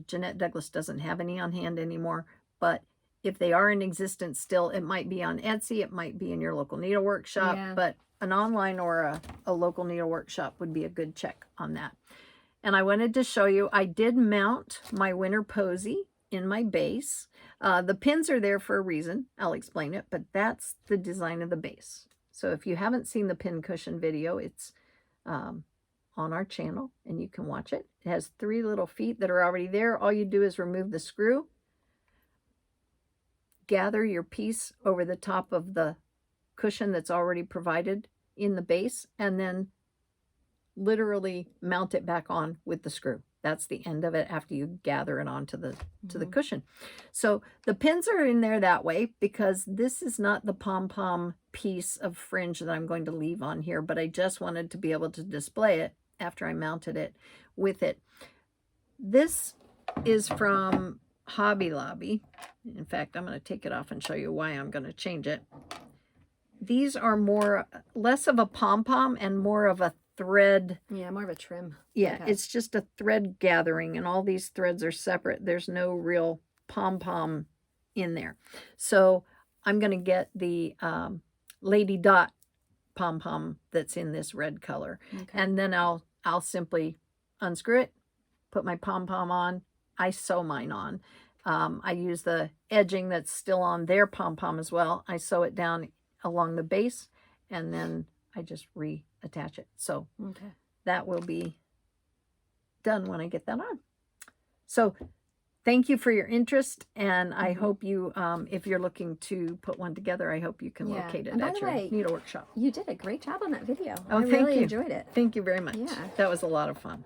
Jeanette Douglas doesn't have any on hand anymore, but if they are in existence still, it might be on Etsy, it might be in your local needlework shop, but an online or a local needlework shop would be a good check on that. And I wanted to show you, I did mount my Winter Posy in my base. The pins are there for a reason. I'll explain it, but that's the design of the base. So if you haven't seen the pin cushion video, it's on our channel and you can watch it. It has 3 little feet that are already there. All you do is remove the screw, gather your piece over the top of the cushion that's already provided in the base, and then literally mount it back on with the screw. That's the end of it after you gather it onto the the cushion. So the pins are in there that way because this is not the pom-pom piece of fringe that I'm going to leave on here, but I just wanted to be able to display it after I mounted it with it. This is from Hobby Lobby. In fact, I'm going to take it off and show you why I'm going to change it. These are less of a pom-pom and more of a thread. Yeah, more of a trim. Yeah, it's just a thread gathering, and all these threads are separate. There's no real pom-pom in there. So I'm going to get the Lady Dot pom-pom that's in this red color. And then I'll simply unscrew it, put my pom-pom on. I sew mine on. I use the edging that's still on their pom-pom as well. I sew it down along the base, and then I just reattach it. So that will be done when I get that on. So thank you for your interest, and I hope you, if you're looking to put one together, I hope you can locate it at your needlework shop. You did a great job on that video. Oh, I thank really you. enjoyed it. Thank you very much. Yeah. That was a lot of fun.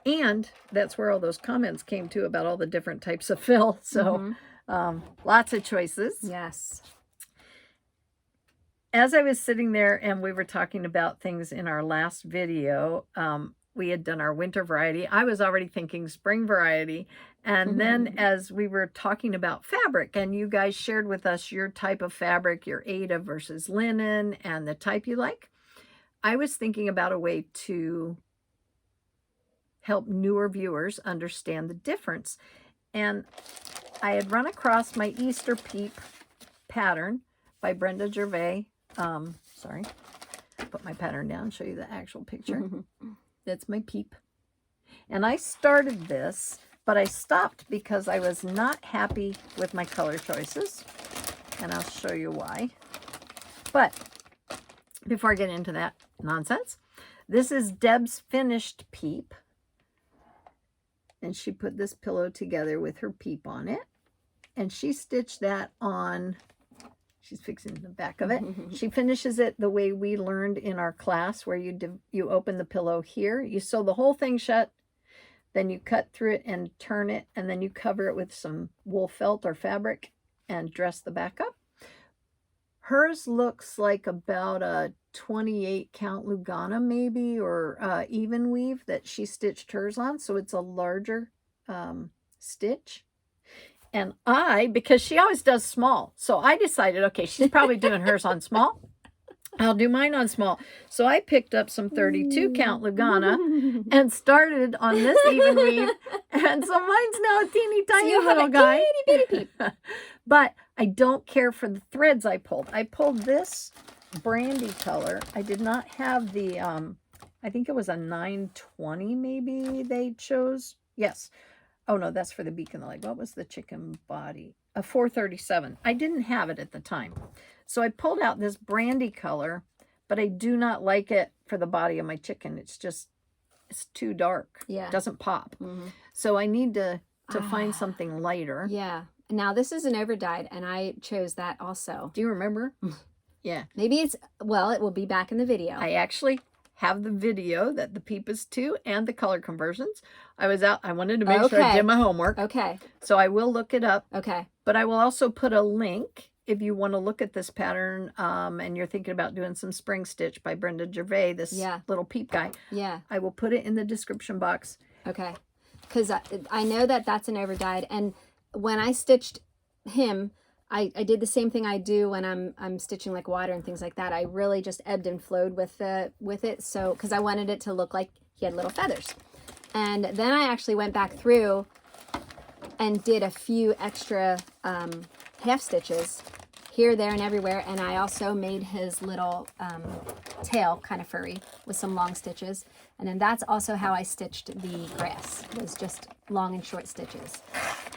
And that's where all those comments came to about all the different types of fill. So lots of choices. Yes. as I was sitting there and we were talking about things in our last video, we had done our winter variety. I was already thinking spring variety. And then as we were talking about fabric, and you guys shared with us your type of fabric, your Aida versus linen, and the type you like, I was thinking about a way to help newer viewers understand the difference. And I had run across my Easter Peep pattern by Brenda Gervais. Sorry, put my pattern down, show you the actual picture. That's my peep. And I started this, but I stopped because I was not happy with my color choices. And I'll show you why. But before I get into that nonsense, this is Deb's finished peep. And she put this pillow together with her peep on it. And she stitched that on, she's fixing the back of it. She finishes it the way we learned in our class, where you open the pillow here. You sew the whole thing shut. Then you cut through it and turn it. And then you cover it with some wool felt or fabric and dress the back up. Hers looks like about a 28 count Lugana maybe, or even weave that she stitched hers on. So it's a larger stitch. And because she always does small, so I decided, okay, she's probably doing hers on small. I'll do mine on small. So I picked up some 32 count Lugana and started on this even weave. And so mine's now a teeny tiny little guy. Itty bitty peep. But I don't care for the threads I pulled. I pulled this brandy color. I did not have the, I think it was a 920 maybe they chose. Yes. Oh no, that's for the beak and the leg. What was the chicken body? A 437. I didn't have it at the time. So I pulled out this brandy color, but I do not like it for the body of my chicken. It's too dark. Yeah. It doesn't pop. So I need to find something lighter. Yeah. Now this is an overdyed, and I chose that also. Do you remember? Yeah. Maybe it will be back in the video. I actually have the video that the peep is to and the color conversions. I was out. I wanted to make sure I did my homework. Okay. So I will look it up. Okay. But I will also put a link if you want to look at this pattern and you're thinking about doing some spring stitch by Brenda Gervais, this little peep guy. Yeah. I will put it in the description box. Okay. Because I know that that's an overdyed. And when I stitched him, I did the same thing I do when I'm stitching like water and things like that. I really just ebbed and flowed with it. So, because I wanted it to look like he had little feathers. And then I actually went back through and did a few extra half stitches here, there, and everywhere. And I also made his little tail kind of furry with some long stitches. And then that's also how I stitched the grass. It was just long and short stitches.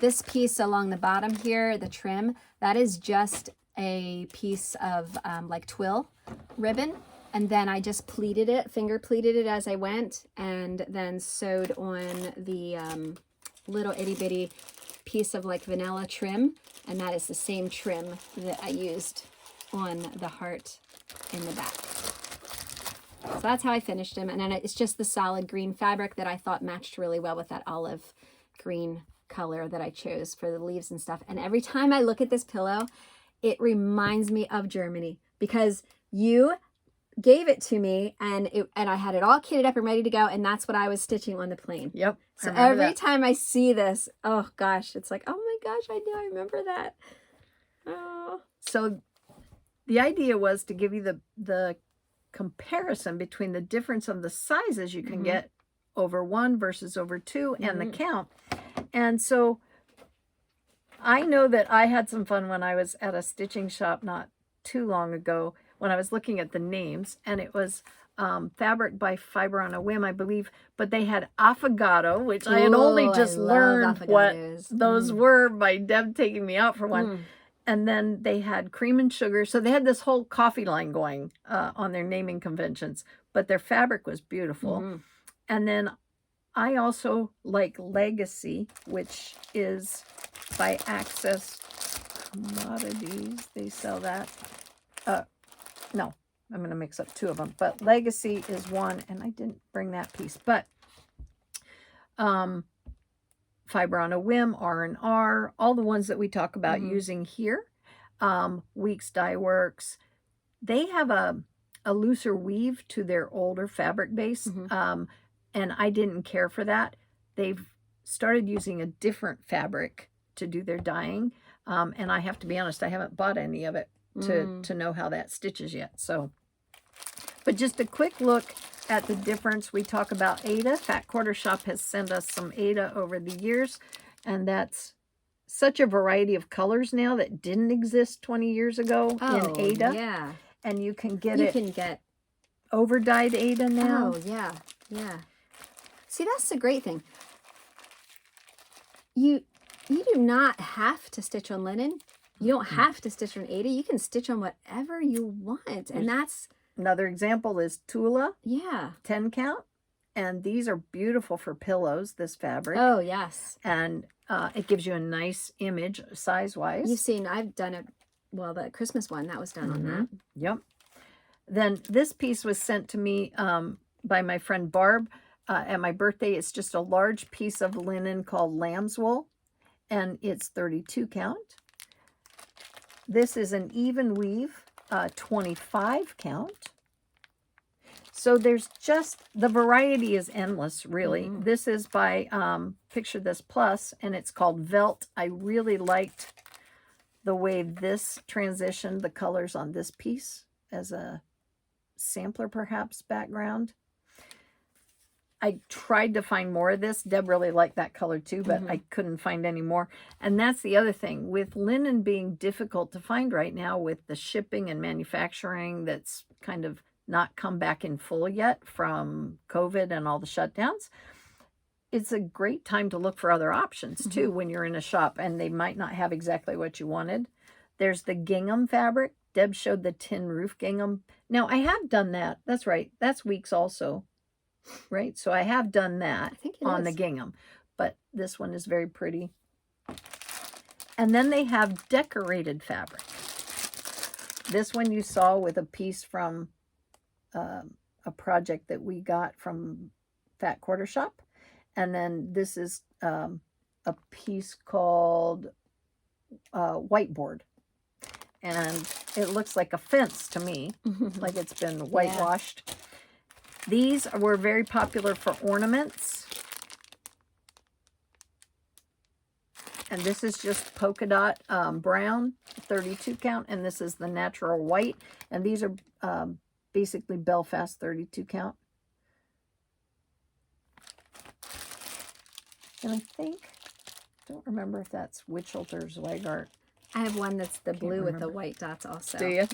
This piece along the bottom here, the trim, that is just a piece of like twill ribbon. And then I just pleated it, finger pleated it as I went, and then sewed on the little itty bitty piece of like vanilla trim. And that is the same trim that I used on the heart in the back. So that's how I finished him. And then it's just the solid green fabric that I thought matched really well with that olive green color that I chose for the leaves and stuff. And every time I look at this pillow, it reminds me of Germany, because you gave it to me and I had it all kitted up and ready to go, and that's what I was stitching on the plane. Yep. So every time I see this, oh gosh, it's like, oh my gosh, I remember that. Oh. So the idea was to give you the comparison between the difference of the sizes you can get over 1 versus over 2 and the count. And so I know that I had some fun when I was at a stitching shop not too long ago when I was looking at the names, and it was fabric by Fiber on a Whim, I believe, but they had affogato, which I had only just learned what those were by Deb taking me out for one. And then they had cream and sugar. So they had this whole coffee line going on their naming conventions, but their fabric was beautiful. And then I also like Legacy, which is by Access Commodities. They sell that. No, I'm going to mix up 2 of them. But Legacy is one, and I didn't bring that piece. But Fiber on a Whim, R&R, all the ones that we talk about using here. Weeks Dye Works. they have a looser weave to their older fabric base, and I didn't care for that. They've started using a different fabric to do their dyeing, and I have to be honest, I haven't bought any of it to know how that stitches yet. So, but just a quick look at the difference. We talk about Aida. Fat Quarter Shop has sent us some Aida over the years, and that's such a variety of colors now that didn't exist 20 years ago in Aida. Yeah. And you can get You can get over-dyed Aida now. Oh, yeah. Yeah. See, that's the great thing. You do not have to stitch on linen. You don't have to stitch on Aida. You can stitch on whatever you want. And that's... Another example is Tula. Yeah. 10 count. And these are beautiful for pillows, this fabric. Oh, yes. And it gives you a nice image size-wise. You've seen, I've done it, well, the Christmas one, that was done on that. Yep. Then this piece was sent to me by my friend Barb at my birthday. It's just a large piece of linen called lamb's wool, and it's 32 count. This is an even weave, 25 count. So there's just, the variety is endless, really. This is by Picture This Plus, and it's called Velt. I really liked the way this transitioned the colors on this piece as a sampler, perhaps, background. I tried to find more of this. Deb really liked that color too, but I couldn't find any more. And that's the other thing. With linen being difficult to find right now, with the shipping and manufacturing that's kind of not come back in full yet from COVID and all the shutdowns, it's a great time to look for other options too when you're in a shop and they might not have exactly what you wanted. There's the gingham fabric. Deb showed the tin roof gingham. Now, I have done that. That's right. That's Weeks also, right? So I have done that on the gingham. But this one is very pretty. And then they have decorated fabric. This one you saw with a piece from a project that we got from Fat Quarter Shop. And then this is a piece called Whiteboard. And it looks like a fence to me, like it's been whitewashed. Yeah. These were very popular for ornaments. And this is just polka dot brown, 32 count. And this is the natural white. And these are basically Belfast 32 count. And I don't remember if that's Witchelt or Zweigart. I have one that's the blue with the white dots also. Do you?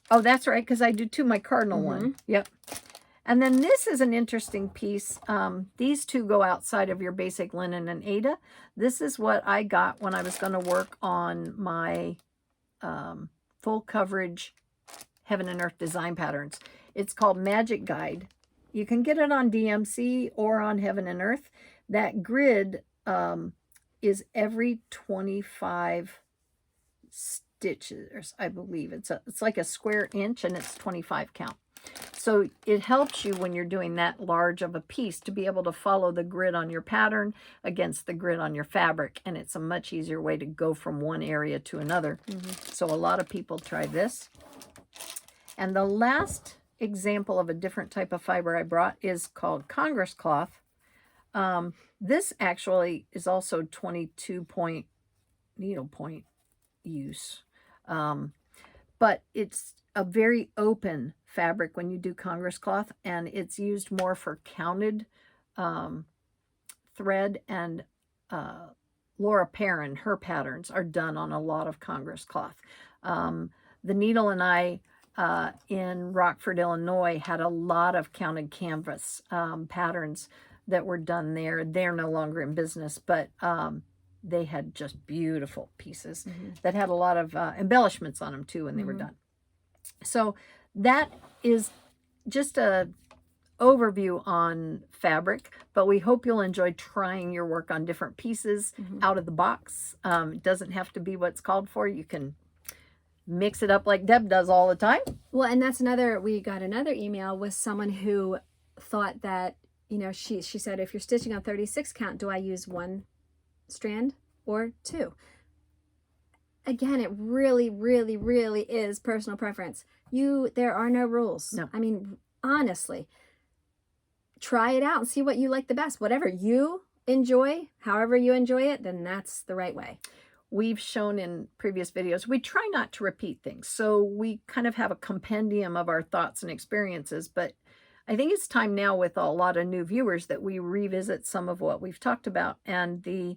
Oh, that's right, because I do too, my cardinal one. Yep. And then this is an interesting piece. These two go outside of your basic linen and Aida. This is what I got when I was going to work on my full coverage Heaven and Earth design patterns. It's called Magic Guide. You can get it on DMC or on Heaven and Earth. That grid is every 25 stitches, I believe. It's like a square inch and it's 25 count. So it helps you when you're doing that large of a piece to be able to follow the grid on your pattern against the grid on your fabric. And it's a much easier way to go from one area to another. So a lot of people try this. And the last example of a different type of fiber I brought is called Congress cloth. This actually is also 22 point needle point use. But it's a very open fabric when you do Congress cloth, and it's used more for counted thread, and Laura Perrin, her patterns are done on a lot of Congress cloth. The needle and I in Rockford, Illinois had a lot of counted canvas patterns that were done there. They're no longer in business, but they had just beautiful pieces that had a lot of embellishments on them too when they were done. So that is just a overview on fabric, but we hope you'll enjoy trying your work on different pieces out of the box. It doesn't have to be what's called for. You can mix it up like Deb does all the time. Well, and that's we got another email with someone who thought that, you know, she said, if you're stitching on 36 count, do I use one strand or two? Again, it really, really, really is personal preference. There are no rules. No. I mean, honestly, try it out and see what you like the best. Whatever you enjoy, however you enjoy it, then that's the right way. We've shown in previous videos, we try not to repeat things. So we kind of have a compendium of our thoughts and experiences, but I think it's time now with a lot of new viewers that we revisit some of what we've talked about. And the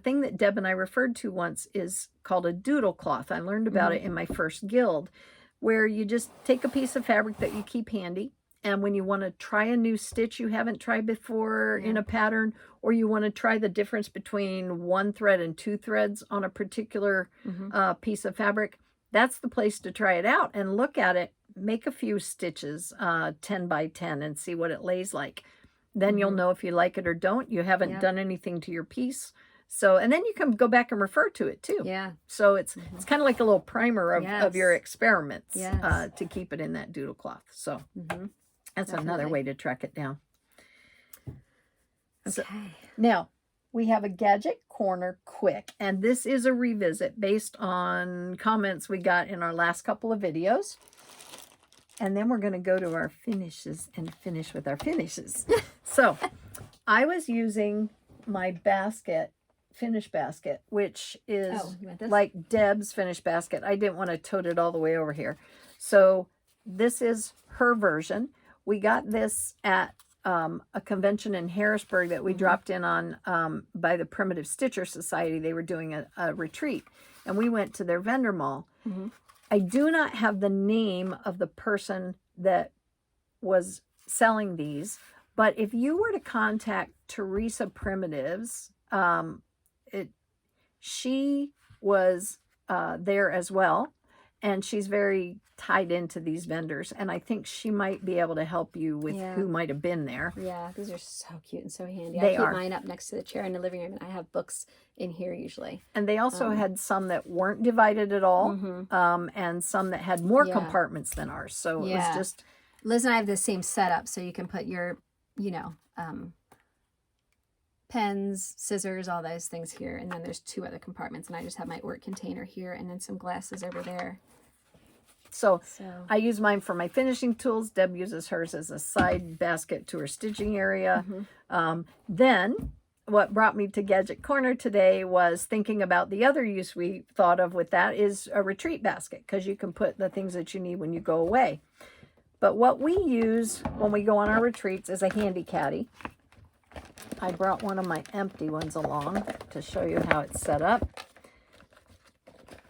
thing that Deb and I referred to once is called a doodle cloth. I learned about it in my first guild, where you just take a piece of fabric that you keep handy. And when you want to try a new stitch you haven't tried before in a pattern, or you want to try the difference between one thread and two threads on a particular piece of fabric, that's the place to try it out and look at it. Make a few stitches, 10 by 10, and see what it lays like. Then you'll know if you like it or don't. You haven't done anything to your piece. So, and then you can go back and refer to it too. Yeah. So it's kind of like a little primer of your experiments to keep it in that doodle cloth. So that's another way to track it down. Okay. So, now, we have a Gadget Corner Quick, and this is a revisit based on comments we got in our last couple of videos. And then we're going to go to our finishes and finish with our finishes. So, I was using my finish basket, which is like Deb's finish basket. I didn't want to tote it all the way over here. So, this is her version. We got this at a convention in Harrisburg that we dropped in on by the Primitive Stitcher Society. They were doing a retreat, and we went to their vendor mall. I do not have the name of the person that was selling these, but if you were to contact Teresa Primitives, she was there as well, and she's very tied into these vendors, and I think she might be able to help you with who might have been there. Yeah, these are so cute and so handy. They I keep are. mine up next to the chair in the living room, and I have books in here usually. And they also had some that weren't divided at all, and some that had more compartments than ours. So it was just... Liz and I have the same setup, so you can put your, pens, scissors, all those things here, and then there's two other compartments, and I just have my work container here, and then some glasses over there. So I use mine for my finishing tools. Deb uses hers as a side basket to her stitching area. Then what brought me to Gadget Corner today was thinking about the other use we thought of with that is a retreat basket, because you can put the things that you need when you go away. But what we use when we go on our retreats is a handy caddy. I brought one of my empty ones along to show you how it's set up.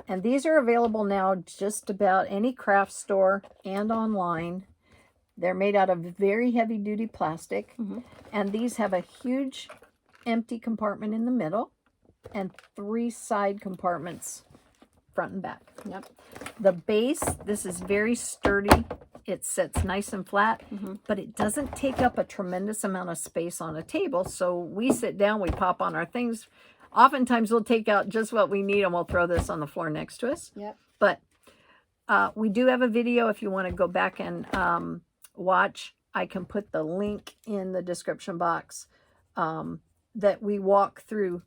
And these are available now just about any craft store and online. They're made out of very heavy duty plastic. And these have a huge empty compartment in the middle and 3 side compartments front and back. The base, this is very sturdy. It sits nice and flat, but it doesn't take up a tremendous amount of space on a table. So we sit down, we pop on our things. Oftentimes we'll take out just what we need and we'll throw this on the floor next to us. But we do have a video if you want to go back and watch. I can put the link in the description box that we walk through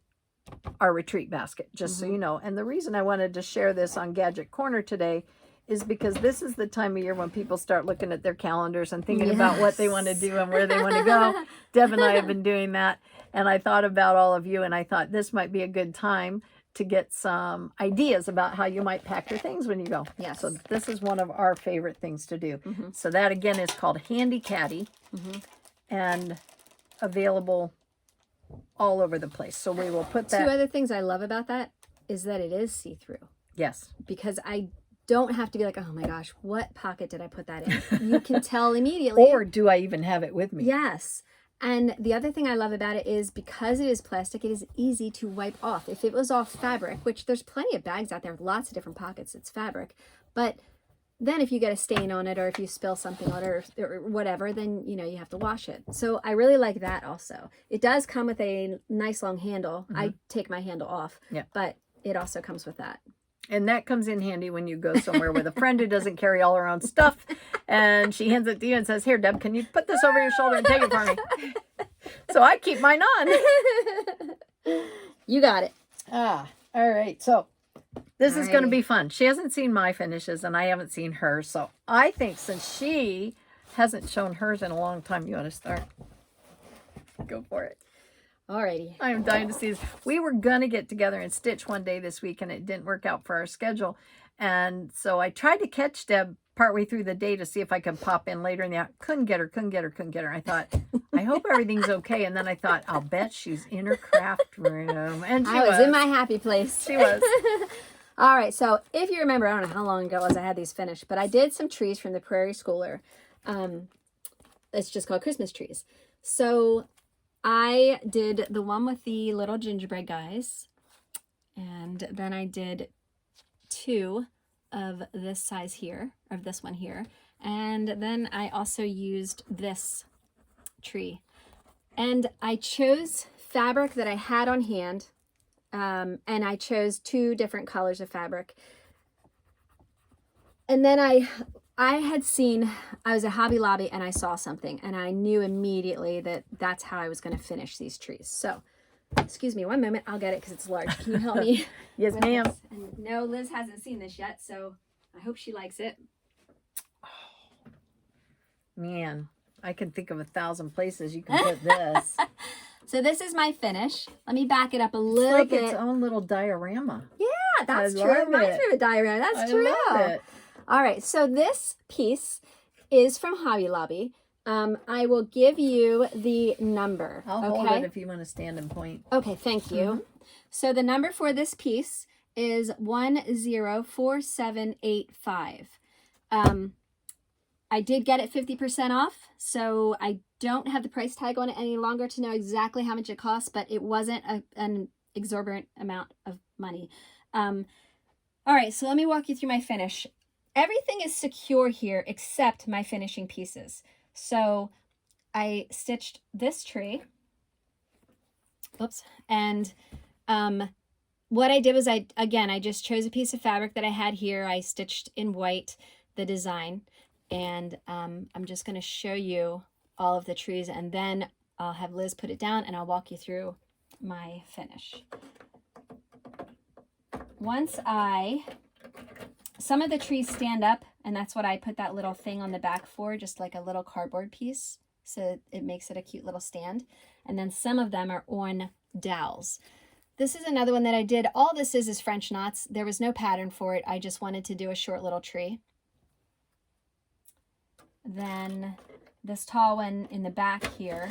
our retreat basket, just so you know. And the reason I wanted to share this on Gadget Corner today is because this is the time of year when people start looking at their calendars and thinking about what they want to do and where they want to go. Deb and I have been doing that. And I thought about all of you, and I thought this might be a good time to get some ideas about how you might pack your things when you go. So this is one of our favorite things to do. So that, again, is called Handy Caddy and available all over the place. So we will put that. 2 other things I love about that is that it is see-through. Yes. Because I don't have to be like, oh my gosh, what pocket did I put that in? You can tell immediately. Or do I even have it with me? Yes. And the other thing I love about it is because it is plastic, it is easy to wipe off. If it was off fabric, which there's plenty of bags out there with lots of different pockets, it's fabric. But then if you get a stain on it, or if you spill something on it, or whatever, then, you have to wash it. So I really like that also. It does come with a nice long handle. I take my handle off, but it also comes with that. And that comes in handy when you go somewhere with a friend who doesn't carry all her own stuff, and she hands it to you and says, here, Deb, can you put this over your shoulder and take it for me? So I keep mine on. You got it. All right. So This is going to Alrighty. be fun. She hasn't seen my finishes, and I haven't seen hers. So I think since she hasn't shown hers in a long time, you ought to start. Go for it. Alrighty. I am dying to see this. We were going to get together and stitch one day this week, and it didn't work out for our schedule. And so I tried to catch Deb partway through the day to see if I could pop in later in the couldn't get her. I thought, I hope everything's okay. And then I thought, I'll bet she's in her craft room. And I was in my happy place. She was. All right, so if you remember, I don't know how long ago it was I had these finished, but I did some trees from the Prairie Schooler. It's just called Christmas trees. So I did the one with the little gingerbread guys, and then I did 2 of this size here, of this one here, and then I also used this tree. And I chose fabric that I had on hand. And I chose 2 different colors of fabric. And then I was at Hobby Lobby and I saw something and I knew immediately that that's how I was going to finish these trees. So, excuse me one moment, I'll get it because it's large. Can you help me? Yes, ma'am. And no, Liz hasn't seen this yet, so I hope she likes it. Oh, man, I can think of 1,000 places you can put this. So this is my finish. Let me back it up a It's little like bit. its own little diorama. Yeah, that's I true. love Reminds it. me of a diorama. That's true. I love it. All right, so this piece is from Hobby Lobby. I will give you the number. I'll hold it if you want to stand and point. Okay, thank you. So the number for this piece is 104785. I did get it 50% off, so I don't have the price tag on it any longer to know exactly how much it costs, but it wasn't an exorbitant amount of money. All right, so let me walk you through my finish. Everything is secure here except my finishing pieces. So I stitched this tree. Oops. And what I did was I just chose a piece of fabric that I had here. I stitched in white the design. And I'm just going to show you all of the trees. And then I'll have Liz put it down and I'll walk you through my finish. Some of the trees stand up, and that's what I put that little thing on the back for, just like a little cardboard piece. So it makes it a cute little stand. And then some of them are on dowels. This is another one that I did. All this is French knots. There was no pattern for it. I just wanted to do a short little tree. Then this tall one in the back here,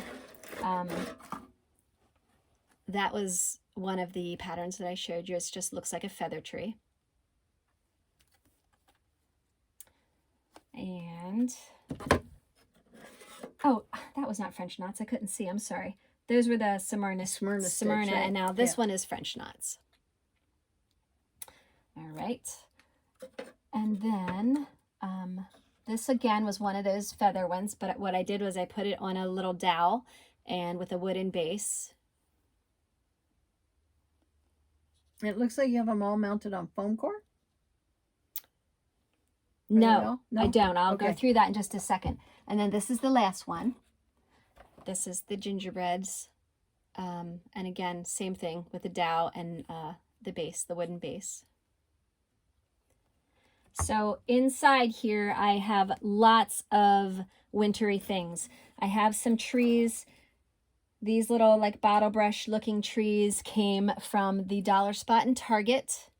that was one of the patterns that I showed you. It just looks like a feather tree. And, oh, that was not French knots. I couldn't see. I'm sorry. Those were the Smyrna stitch, right? And now this one is French knots. All right. And then this again was one of those feather ones, but what I did was I put it on a little dowel and with a wooden base. It looks like you have them all mounted on foam core. No, No? I don't. I'll Okay. go through that in just a second. And then this is the last one. This is the gingerbreads. And again, same thing with the dowel and the base, the wooden base. So inside here, I have lots of wintry things. I have some trees. These little like bottle brush looking trees came from the dollar spot in Target.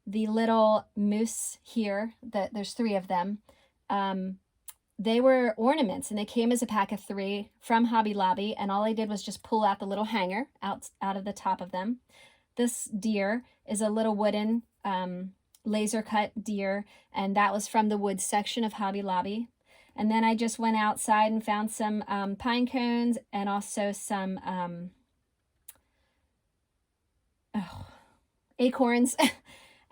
The little moose here, there's 3 of them. They were ornaments and they came as a pack of 3 from Hobby Lobby, and all I did was just pull out the little hanger out of the top of them. This deer is a little wooden laser cut deer, and that was from the wood section of Hobby Lobby. And then I just went outside and found some pine cones and also some acorns.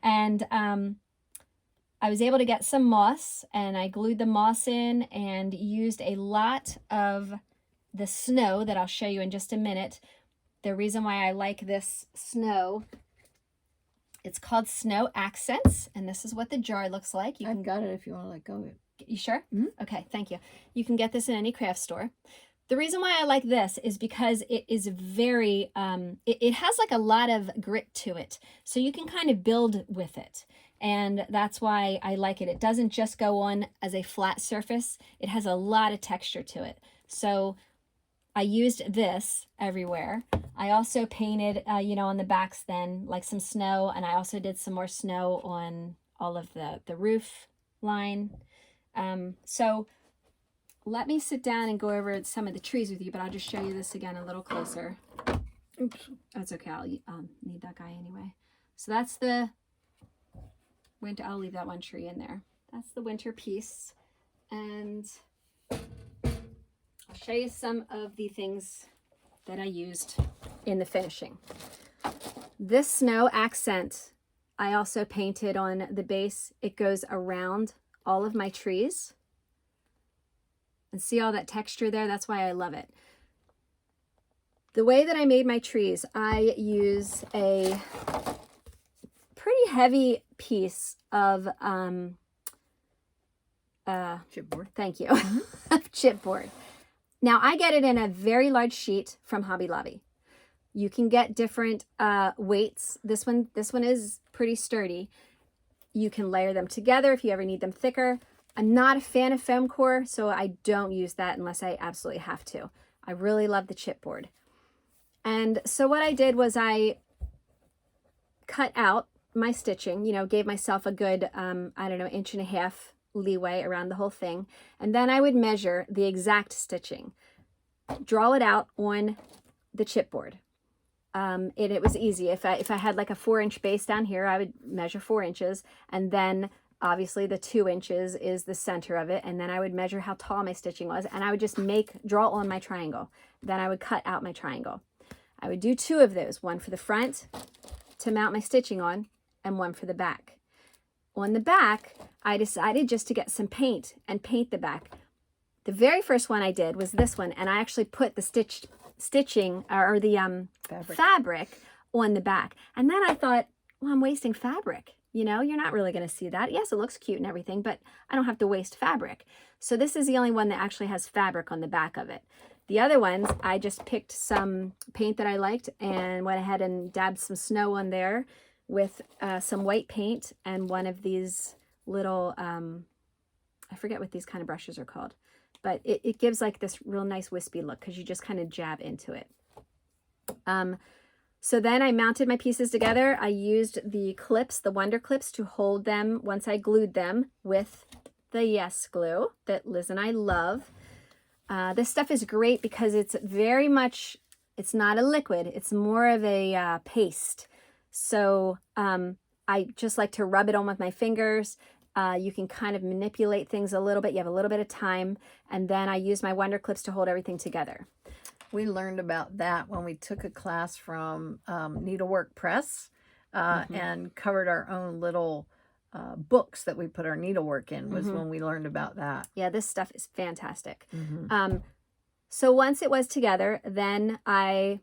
And I was able to get some moss, and I glued the moss in and used a lot of the snow that I'll show you in just a minute. The reason why I like this snow, it's called Snow Accents, and this is what the jar looks like. I've got it if you want to let go of it. You sure? Mm-hmm. Okay, thank you. You can get this in any craft store. The reason why I like this is because it is very, it has like a lot of grit to it. So you can kind of build with it. And that's why I like it. It doesn't just go on as a flat surface. It has a lot of texture to it. So I used this everywhere. I also painted, on the backs then, like some snow. And I also did some more snow on all of the roof line. So let me sit down and go over some of the trees with you, but I'll just show you this again a little closer. Oops, that's okay. I'll need that guy anyway. So that's the winter. I'll leave that one tree in there. That's the winter piece. And I'll show you some of the things that I used in the finishing. This snow accent, I also painted on the base. It goes around all of my trees. And see all that texture there? That's why I love it. The way that I made my trees, I use a pretty heavy piece of Chipboard. Thank you. Chipboard. Now I get it in a very large sheet from Hobby Lobby. You can get different weights. This one is pretty sturdy. You can layer them together if you ever need them thicker. I'm not a fan of foam core, so I don't use that unless I absolutely have to. I really love the chipboard. And so what I did was I cut out my stitching, gave myself a good, 1.5 inch leeway around the whole thing. And then I would measure the exact stitching, draw it out on the chipboard. It was easy. If I had like a 4-inch base down here, I would measure 4 inches, and then obviously the 2 inches is the center of it. And then I would measure how tall my stitching was, and I would just draw on my triangle. Then I would cut out my triangle. I would do 2 of those, one for the front to mount my stitching on, and one for the back. On the back, I decided just to get some paint and paint the back. The very first one I did was this one, and I actually put the stitching or the fabric on the back. And then I thought, well, I'm wasting fabric. You're not really going to see that. Yes, it looks cute and everything, but I don't have to waste fabric. So this is the only one that actually has fabric on the back of it. The other ones, I just picked some paint that I liked and went ahead and dabbed some snow on there with some white paint and one of these little, I forget what these kind of brushes are called, but it gives like this real nice wispy look because you just kind of jab into it. So then I mounted my pieces together. I used the clips, the Wonder Clips, to hold them once I glued them with the Yes glue that Liz and I love. This stuff is great because it's very much, it's not a liquid. It's more of a paste. So I just like to rub it on with my fingers. You can kind of manipulate things a little bit. You have a little bit of time. And then I use my Wonder Clips to hold everything together. We learned about that when we took a class from Needlework Press and covered our own little books that we put our needlework in was when we learned about that. Yeah, this stuff is fantastic. So once it was together, then I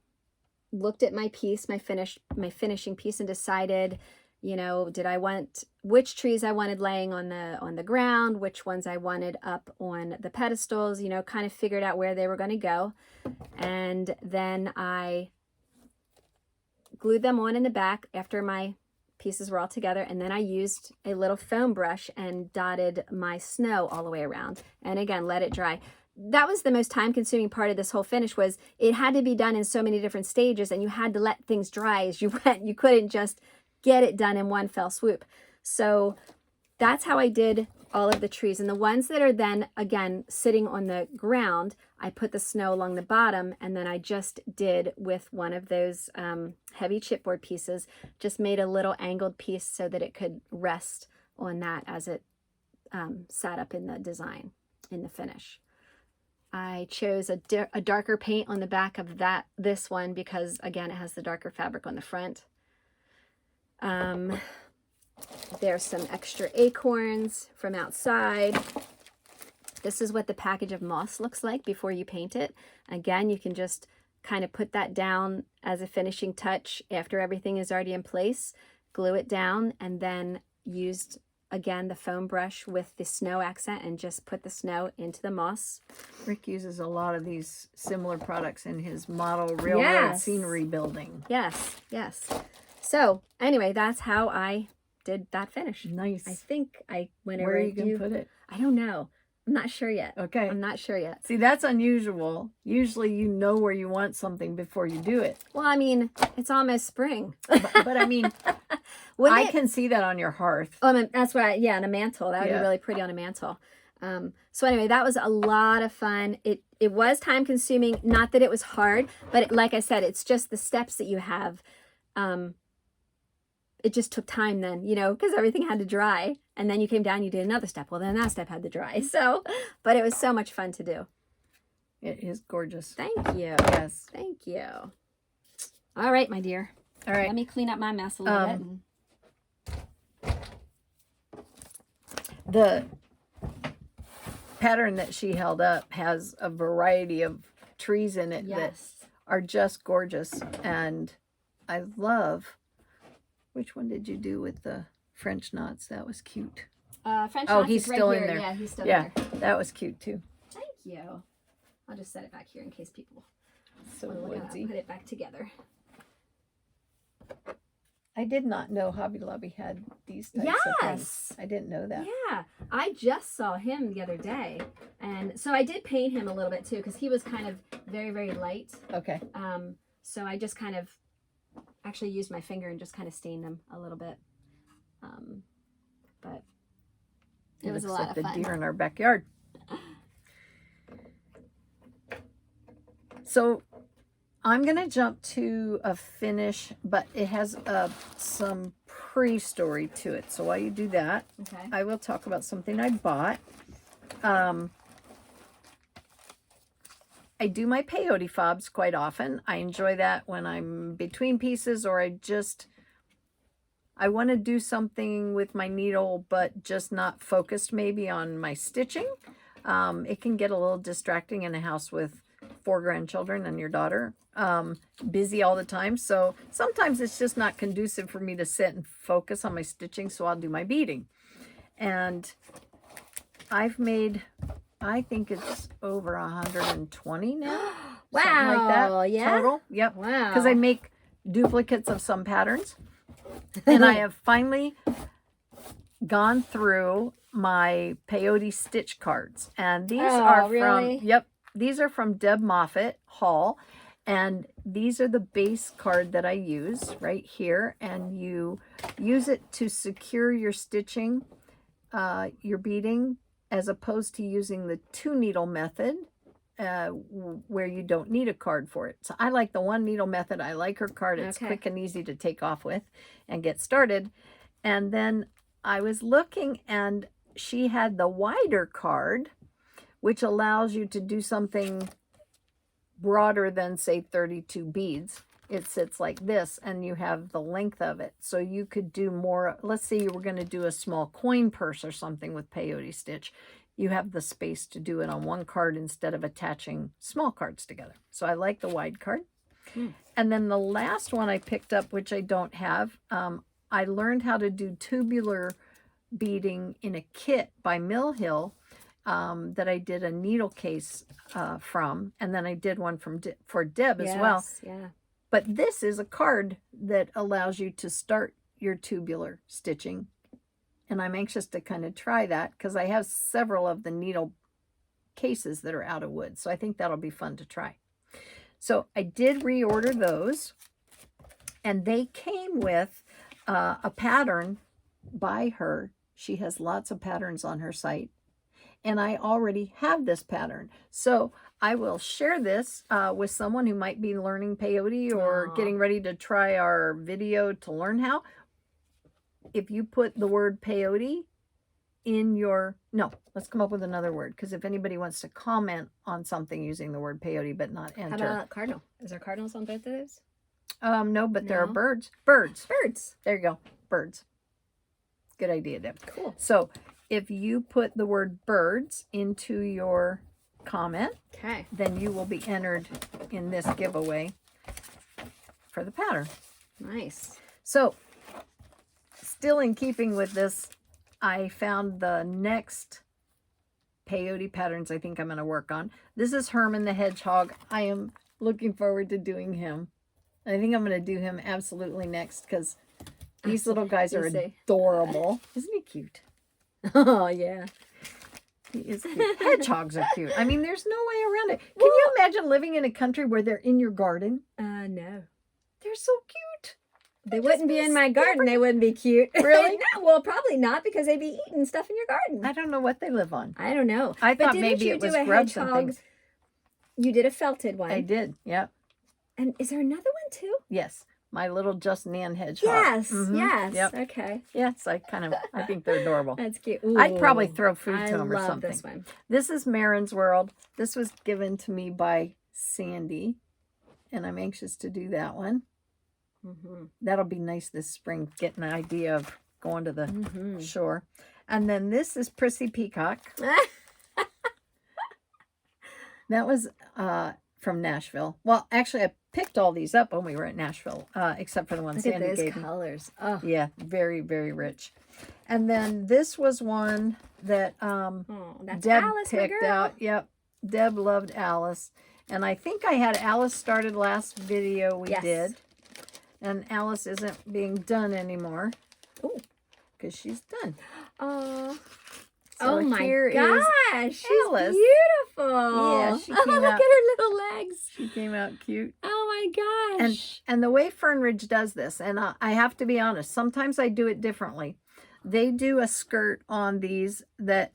looked at my piece, my finishing piece, and decided, did I want which trees I wanted laying on the ground, which ones I wanted up on the pedestals, kind of figured out where they were going to go. And then I glued them on in the back after my pieces were all together. And then I used a little foam brush and dotted my snow all the way around. And again, let it dry. That was the most time-consuming part of this whole finish, was it had to be done in so many different stages, and you had to let things dry as you went. You couldn't just get it done in one fell swoop. So that's how I did all of the trees. And the ones that are then, again, sitting on the ground, I put the snow along the bottom, and then I just did with one of those heavy chipboard pieces, just made a little angled piece so that it could rest on that as it sat up in the design, in the finish. I chose a darker paint on the back of this one because, again, it has the darker fabric on the front. There's some extra acorns from outside. This is what the package of moss looks like before you paint it. Again, you can just kind of put that down as a finishing touch after everything is already in place, glue it down, and then used again, the foam brush with the snow accent and just put the snow into the moss. Rick uses a lot of these similar products in his model railroad Yes. scenery building. Yes, yes. So anyway, that's how I did that finish. Nice. I think I went Where over are you going to put it? I don't know. I'm not sure yet. Okay. I'm not sure yet. See, that's unusual. Usually you know where you want something before you do it. Well, I mean, it's almost spring. But I mean, I can see that on your hearth. Oh, I mean, that's why, yeah, on a mantle. That would be really pretty on a mantle. So anyway, that was a lot of fun. It was time consuming. Not that it was hard, but like I said, it's just the steps that you have. It just took time then, you know, because everything had to dry. And then you came down, you did another step. Well, then that step had to dry. So, but it was so much fun to do. It is gorgeous. Thank you. Yes. Thank you. All right, my dear. All right. Let me clean up my mess a little bit. The pattern that she held up has a variety of trees in it that are just gorgeous. And I love, which one did you do with the French knots? That was cute. French oh, knots he's is right still here. in there. Yeah, he's still Yeah, there. that was cute too. Thank you. I'll just set it back here in case people So want to look at it. woodsy. Put it back together. I did not know Hobby Lobby had these types of things. I didn't know that. Yeah, I just saw him the other day, and so I did paint him a little bit too because he was kind of very, very light. Okay. So I just kind of actually used my finger and just kind of stained him a little bit. But it was a lot like of the fun. deer in our backyard. So I'm going to jump to a finish, but it has some pre-story to it. So while you do that, Okay. I will talk about something I bought. I do my peyote fobs quite often. I enjoy that when I'm between pieces or I want to do something with my needle, but just not focused maybe on my stitching. It can get a little distracting in a house with 4 grandchildren and your daughter, busy all the time. So sometimes it's just not conducive for me to sit and focus on my stitching. So I'll do my beading. And I've made, I think it's over 120 now. Wow. Something like that. Yeah. Total. Yep. Wow. Because I make duplicates of some patterns. And I have finally gone through my peyote stitch cards. And these are really? from, yep, these are from Deb Moffat Hall. And these are the base card that I use right here. And you use it to secure your stitching, your beading, as opposed to using the 2 needle method. Where you don't need a card for it. So I like the 1 needle method. I like her card. It's quick and easy to take off with and get started. And then I was looking and she had the wider card, which allows you to do something broader than say 32 beads. It sits like this and you have the length of it. So you could do more. Let's say you were going to do a small coin purse or something with peyote stitch. You have the space to do it on 1 card instead of attaching small cards together. So I like the wide card. And then the last one I picked up, which I don't have, I learned how to do tubular beading in a kit by Mill Hill that I did a needle case from. And then I did one for Deb as well. Yeah. But this is a card that allows you to start your tubular stitching. And I'm anxious to kind of try that because I have several of the needle cases that are out of wood. So I think that'll be fun to try. So I did reorder those. And they came with a pattern by her. She has lots of patterns on her site. And I already have this pattern. So I will share this with someone who might be learning peyote or getting ready to try our video to learn how. If you put the word peyote in your, no, let's come up with another word. Because if anybody wants to comment on something using the word peyote but not enter. How about cardinal? Is there cardinals on both of those? No, but there are No. birds. Birds. There you go. Birds. Good idea, Deb. Cool. So if you put the word birds into your comment, Okay. then you will be entered in this giveaway for the pattern. Nice. So still in keeping with this I found the next peyote patterns I think I'm going to work on. This is Herman the Hedgehog. I am looking forward to doing him. I think I'm going to do him absolutely next because these little guys are adorable. Isn't he cute? Oh, yeah. He is cute. Hedgehogs are cute. I mean, there's no way around it. Can you imagine living in a country where they're in your garden? No. They're so cute. They wouldn't be in my garden. They wouldn't be cute. Really? No, well, probably not because they'd be eating stuff in your garden. I don't know what they live on. I don't know. I thought maybe it was grubs and things. You did a felted one. I did, yeah. And is there another one too? Yes. My little Just Nan hedgehog. Yes, Mhm. yes. Yep. Okay. Yes, I think they're adorable. That's cute. I'd probably throw food to them or I love something. this one. This is Marin's World. This was given to me by Sandy, and I'm anxious to do that one. Mm-hmm. That'll be nice this spring, get an idea of going to the shore. And then this is Prissy Peacock. That was from Nashville. Well, actually, I picked all these up when we were at Nashville, except for the one Sandy Look at gave those me. colors. Oh. Yeah, very, very rich. And then this was one that That's Deb Alice, my picked girl. out. Yep, Deb loved Alice. And I think I had Alice started last video we did. And Alice isn't being done anymore. Oh, because she's done. Oh. So Oh my here gosh, is she's Alice. beautiful. Yeah, she Oh, came look out- at her little legs. She came out cute. Oh my gosh. And the way Fernridge does this, and I have to be honest, sometimes I do it differently. They do a skirt on these that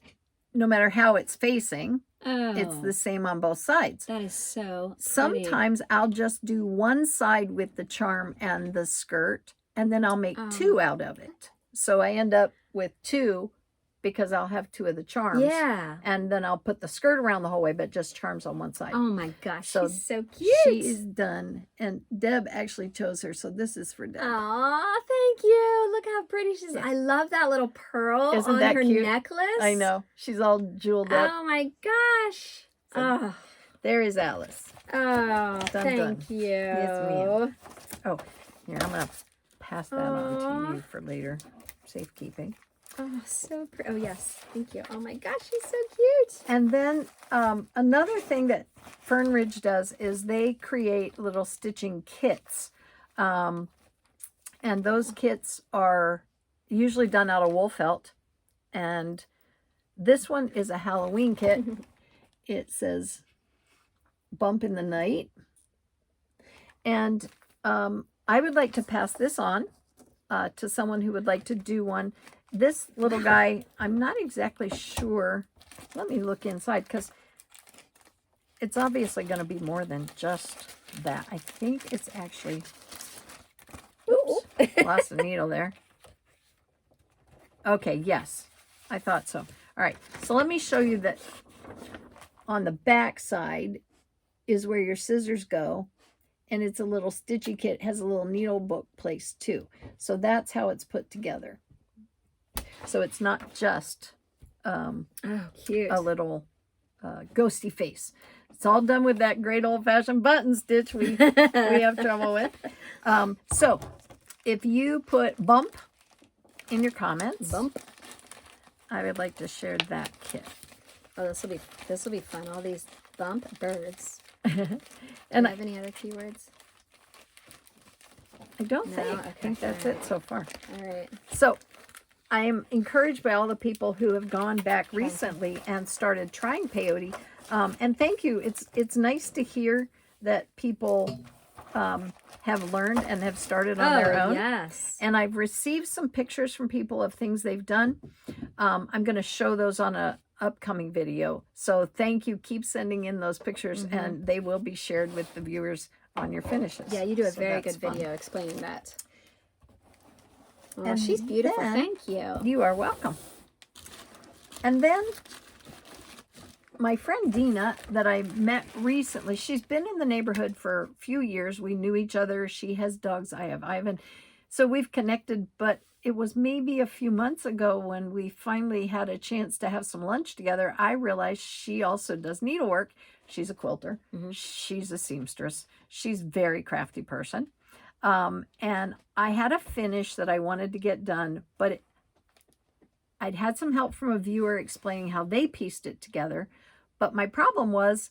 no matter how it's facing, it's the same on both sides. That is so pretty. Sometimes I'll just do one side with the charm and the skirt, and then I'll make two out of it. So I end up with two because I'll have two of the charms. Yeah. And then I'll put the skirt around the whole way, but just charms on one side. Oh my gosh, So she's so cute. She is done. And Deb actually chose her, so this is for Deb. Aw, thank you. Look how pretty she's. Yeah. I love that little pearl Isn't on that her cute? necklace. I know. She's all jeweled up. Oh my gosh. So there is Alice. Oh, Dun, thank dun. you. Yes, ma'am. Oh, here, I'm going to pass that on Aw. to you for later safekeeping. Oh, so pretty. Oh, yes. Thank you. Oh my gosh, she's so cute. And then another thing that Fernridge does is they create little stitching kits. And those kits are usually done out of wool felt. And this one is a Halloween kit. It says Bump in the Night. And I would like to pass this on to someone who would like to do one. This little guy, I'm not exactly sure. Let me look inside because it's obviously going to be more than just that. I think it's actually... Oops, lost a needle there. Okay, yes, I thought so. All right, so let me show you that on the back side is where your scissors go. And it's a little stitchy kit. It has a little needle book place too. So that's how it's put together. So it's not just Cute. a little ghosty face. It's all done with that great old-fashioned button stitch we have trouble with. So if you put bump in your comments, Bump. I would like to share that kit. Oh, this will be fun. All these bump birds. And Do you have any other keywords? I don't No? think. Okay, I think that's all it so far. All right. So I am encouraged by all the people who have gone back recently and started trying peyote. And thank you. It's nice to hear that people have learned and have started on their own. Yes. And I've received some pictures from people of things they've done. I'm going to show those on a upcoming video. So thank you. Keep sending in those pictures and they will be shared with the viewers on your finishes. Yeah, you do a So very that's good fun. video explaining that. Oh, And she's beautiful. then- Thank you. You are welcome. And then my friend Dina that I met recently, she's been in the neighborhood for a few years. We knew each other. She has dogs. I have Ivan. So we've connected, but it was maybe a few months ago when we finally had a chance to have some lunch together. I realized she also does needlework. She's a quilter. She's a seamstress. She's a very crafty person. And I had a finish that I wanted to get done, but I'd had some help from a viewer explaining how they pieced it together, but my problem was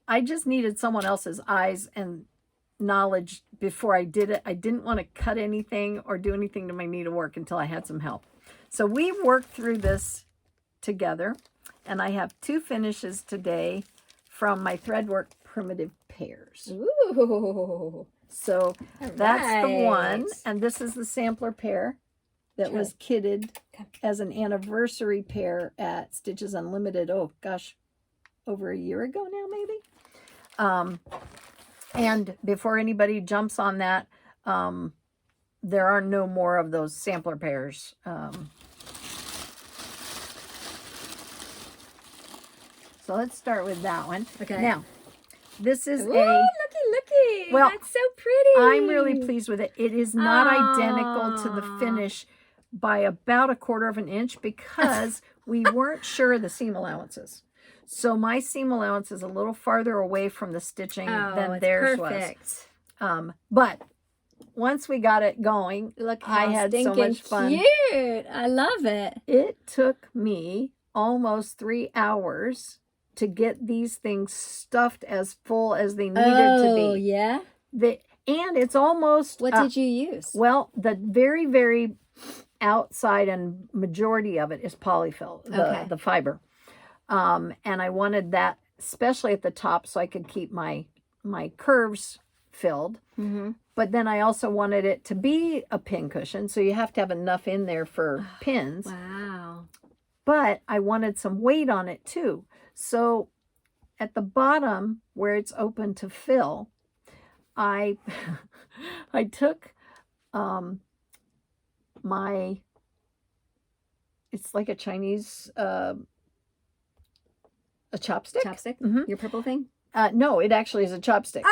I just needed someone else's eyes and knowledge before I did it. I didn't want to cut anything or do anything to my needlework until I had some help. So we worked through this together, and I have 2 finishes today from my threadwork primitive pairs. Ooh. So that's the one, and this is the sampler pair that was kitted as an anniversary pair at Stitches Unlimited. Oh gosh, over a year ago now, maybe. And before anybody jumps on that, there are no more of those sampler pairs. So let's start with that one. Okay. Now, this is looky. Well, That's so pretty. I'm really pleased with it. It is not identical to the finish by about 1/4 of an inch because we weren't sure of the seam allowances. So my seam allowance is a little farther away from the stitching than theirs was. But once we got it going, Look how I had so much fun. Cute. I love it. It took me almost 3 hours to get these things stuffed as full as they needed to be. Oh, yeah? And it's almost... What did you use? Well, the very, very outside and majority of it is polyfill, the fiber. And I wanted that, especially at the top, so I could keep my curves filled. Mm-hmm. But then I also wanted it to be a pin cushion, so you have to have enough in there for pins. Wow. But I wanted some weight on it too. So at the bottom where it's open to fill, I took it's like a Chinese a chopstick. Chopstick? Mm-hmm. Your purple thing? No, it actually is a chopstick.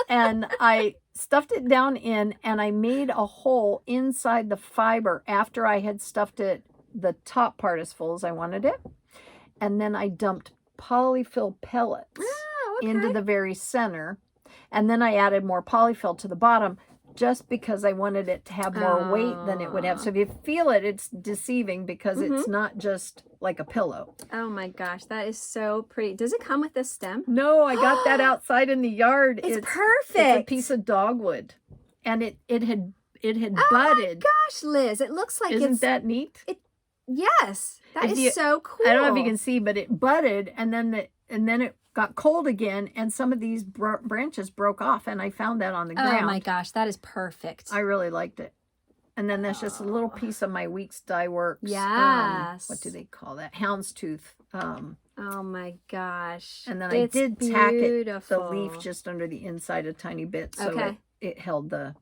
And I stuffed it down in, and I made a hole inside the fiber after I had stuffed it, the top part as full as I wanted it. And then I dumped polyfill pellets into the very center. And then I added more polyfill to the bottom just because I wanted it to have more weight than it would have. So if you feel it, it's deceiving because it's not just like a pillow. Oh my gosh, that is so pretty. Does it come with this stem? No, I got that outside in the yard. It's perfect. It's a piece of dogwood. And it had budded. Oh my gosh, Liz, it looks like Isn't that neat? Yes, that is so cool. I don't know if you can see, but it budded, and then it got cold again, and some of these branches broke off, and I found that on the ground. Oh my gosh, that is perfect. I really liked it. And then there's just a little piece of my Weeks Dye Works. Yes. What do they call that? Houndstooth. Oh my gosh. And then I did tack it, the leaf just under the inside a tiny bit, so it held the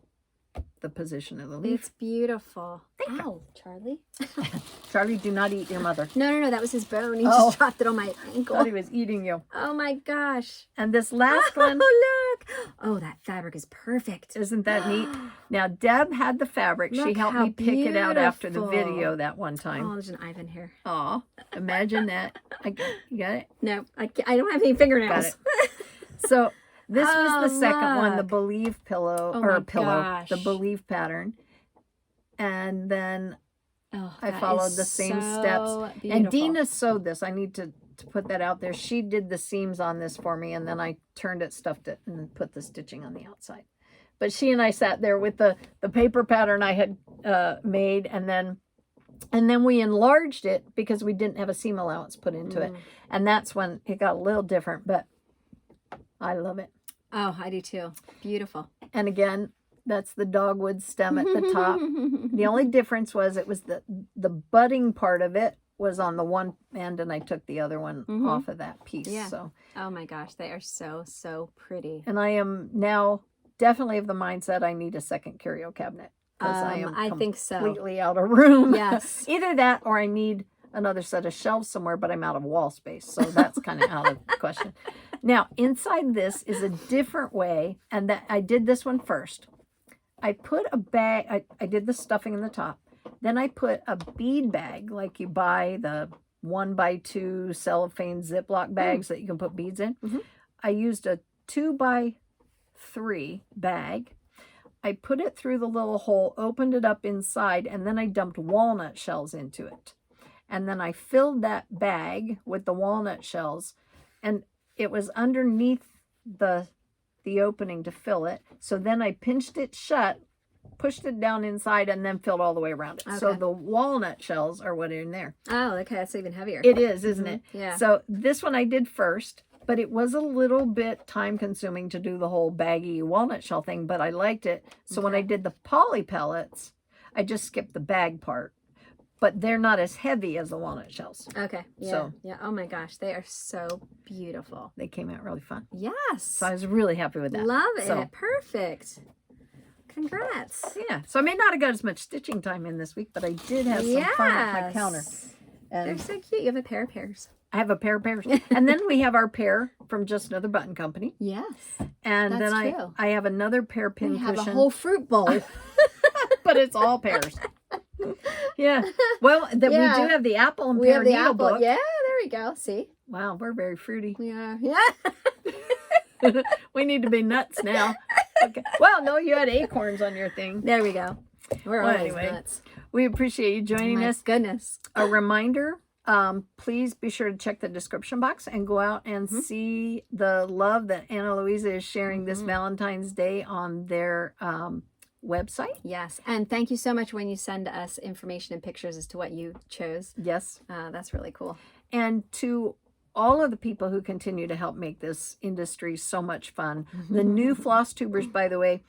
position of the leaf. It's beautiful. Ow, Charlie. Charlie, do not eat your mother. No, that was his bone. He just dropped it on my ankle. I thought he was eating you. Oh my gosh. And this last one. Oh, look. Oh, that fabric is perfect. Isn't that neat? Now, Deb had the fabric. She helped me pick it out after the video that one time. Oh, there's an Ivan here. Aw, imagine that. You got it? No, I don't have any fingernails. So this was the second one, the Believe pillow, Gosh. the Believe pattern. And then I that followed is the same so steps. beautiful. And Dina sewed this. I need to put that out there. She did the seams on this for me, and then I turned it, stuffed it, and then put the stitching on the outside. But she and I sat there with the paper pattern I had made, and then we enlarged it because we didn't have a seam allowance put into it. And that's when it got a little different, but I love it. Oh, I do too. Beautiful. And again, that's the dogwood stem at the top. The only difference was it was the budding part of it was on the one end, and I took the other one off of that piece. Yeah. So. Oh my gosh, they are so pretty. And I am now definitely of the mindset I need a second curio cabinet. I think so. Completely out of room. Yes. Either that or I need another set of shelves somewhere, but I'm out of wall space. So that's kind of out of the question. Now, inside this is a different way, and that I did this one first. I put a bag, I did the stuffing in the top. Then I put a bead bag, like you buy the 1x2 cellophane Ziploc bags that you can put beads in. I used a 2x3 bag. I put it through the little hole, opened it up inside, and then I dumped walnut shells into it. And then I filled that bag with the walnut shells, and it was underneath the opening to fill it. So then I pinched it shut, pushed it down inside, and then filled all the way around it. Okay. So the walnut shells are what are in there. Oh, okay. That's even heavier. It is, isn't it? Yeah. So this one I did first, but it was a little bit time consuming to do the whole baggy walnut shell thing, but I liked it. So when I did the poly pellets, I just skipped the bag part. But they're not as heavy as the walnut shells. Okay. Yeah. So- yeah. Oh my gosh, they are so beautiful. They came out really fun. Yes. So I was really happy with that. Love it. So, Perfect. Congrats. yeah. So I may not have got as much stitching time in this week, but I did have some fun at my counter. They're And so cute. You have a pair of pears. I have a pair of pears. And then we have our pear from Just Another Button Company. Yes. And That's then true. I have another pear pin We have cushion. a whole fruit bowl. But it's all pears. Yeah. Well, Yeah. we do have the apple and We pear have the needle apple. book. Yeah, there we go. See? Wow, we're very fruity. We are. Yeah. We need to be nuts now. Okay. Well, no, you had acorns on your thing. There we go. We're Well, always anyway, nuts. We appreciate you joining My us. goodness. A reminder, please be sure to check the description box and go out and see the love that Anna Louisa is sharing this Valentine's Day on their website. Yes. And thank you so much when you send us information and pictures as to what you chose. Yes. That's really cool. And to all of the people who continue to help make this industry so much fun. The new floss tubers, by the way,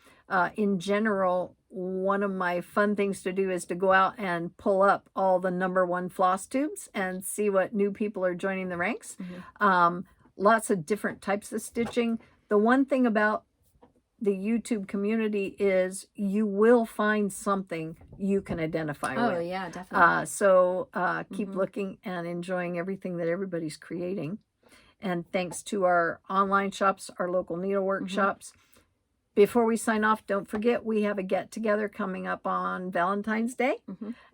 in general, one of my fun things to do is to go out and pull up all the #1 floss tubes and see what new people are joining the ranks. Lots of different types of stitching. The one thing about the YouTube community is you will find something you can identify Oh, with. yeah, definitely. So keep looking and enjoying everything that everybody's creating. And thanks to our online shops, our local needlework shops. Before we sign off, don't forget we have a get-together coming up on Valentine's Day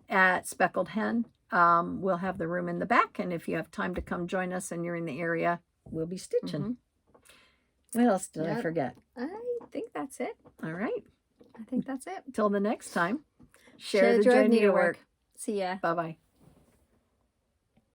at Speckled Hen. We'll have the room in the back, and if you have time to come join us and you're in the area, we'll be stitching. What else did I forget? I think that's it. All right. I think that's it. Till the next time, share the joy of needlework. See ya. Bye-bye.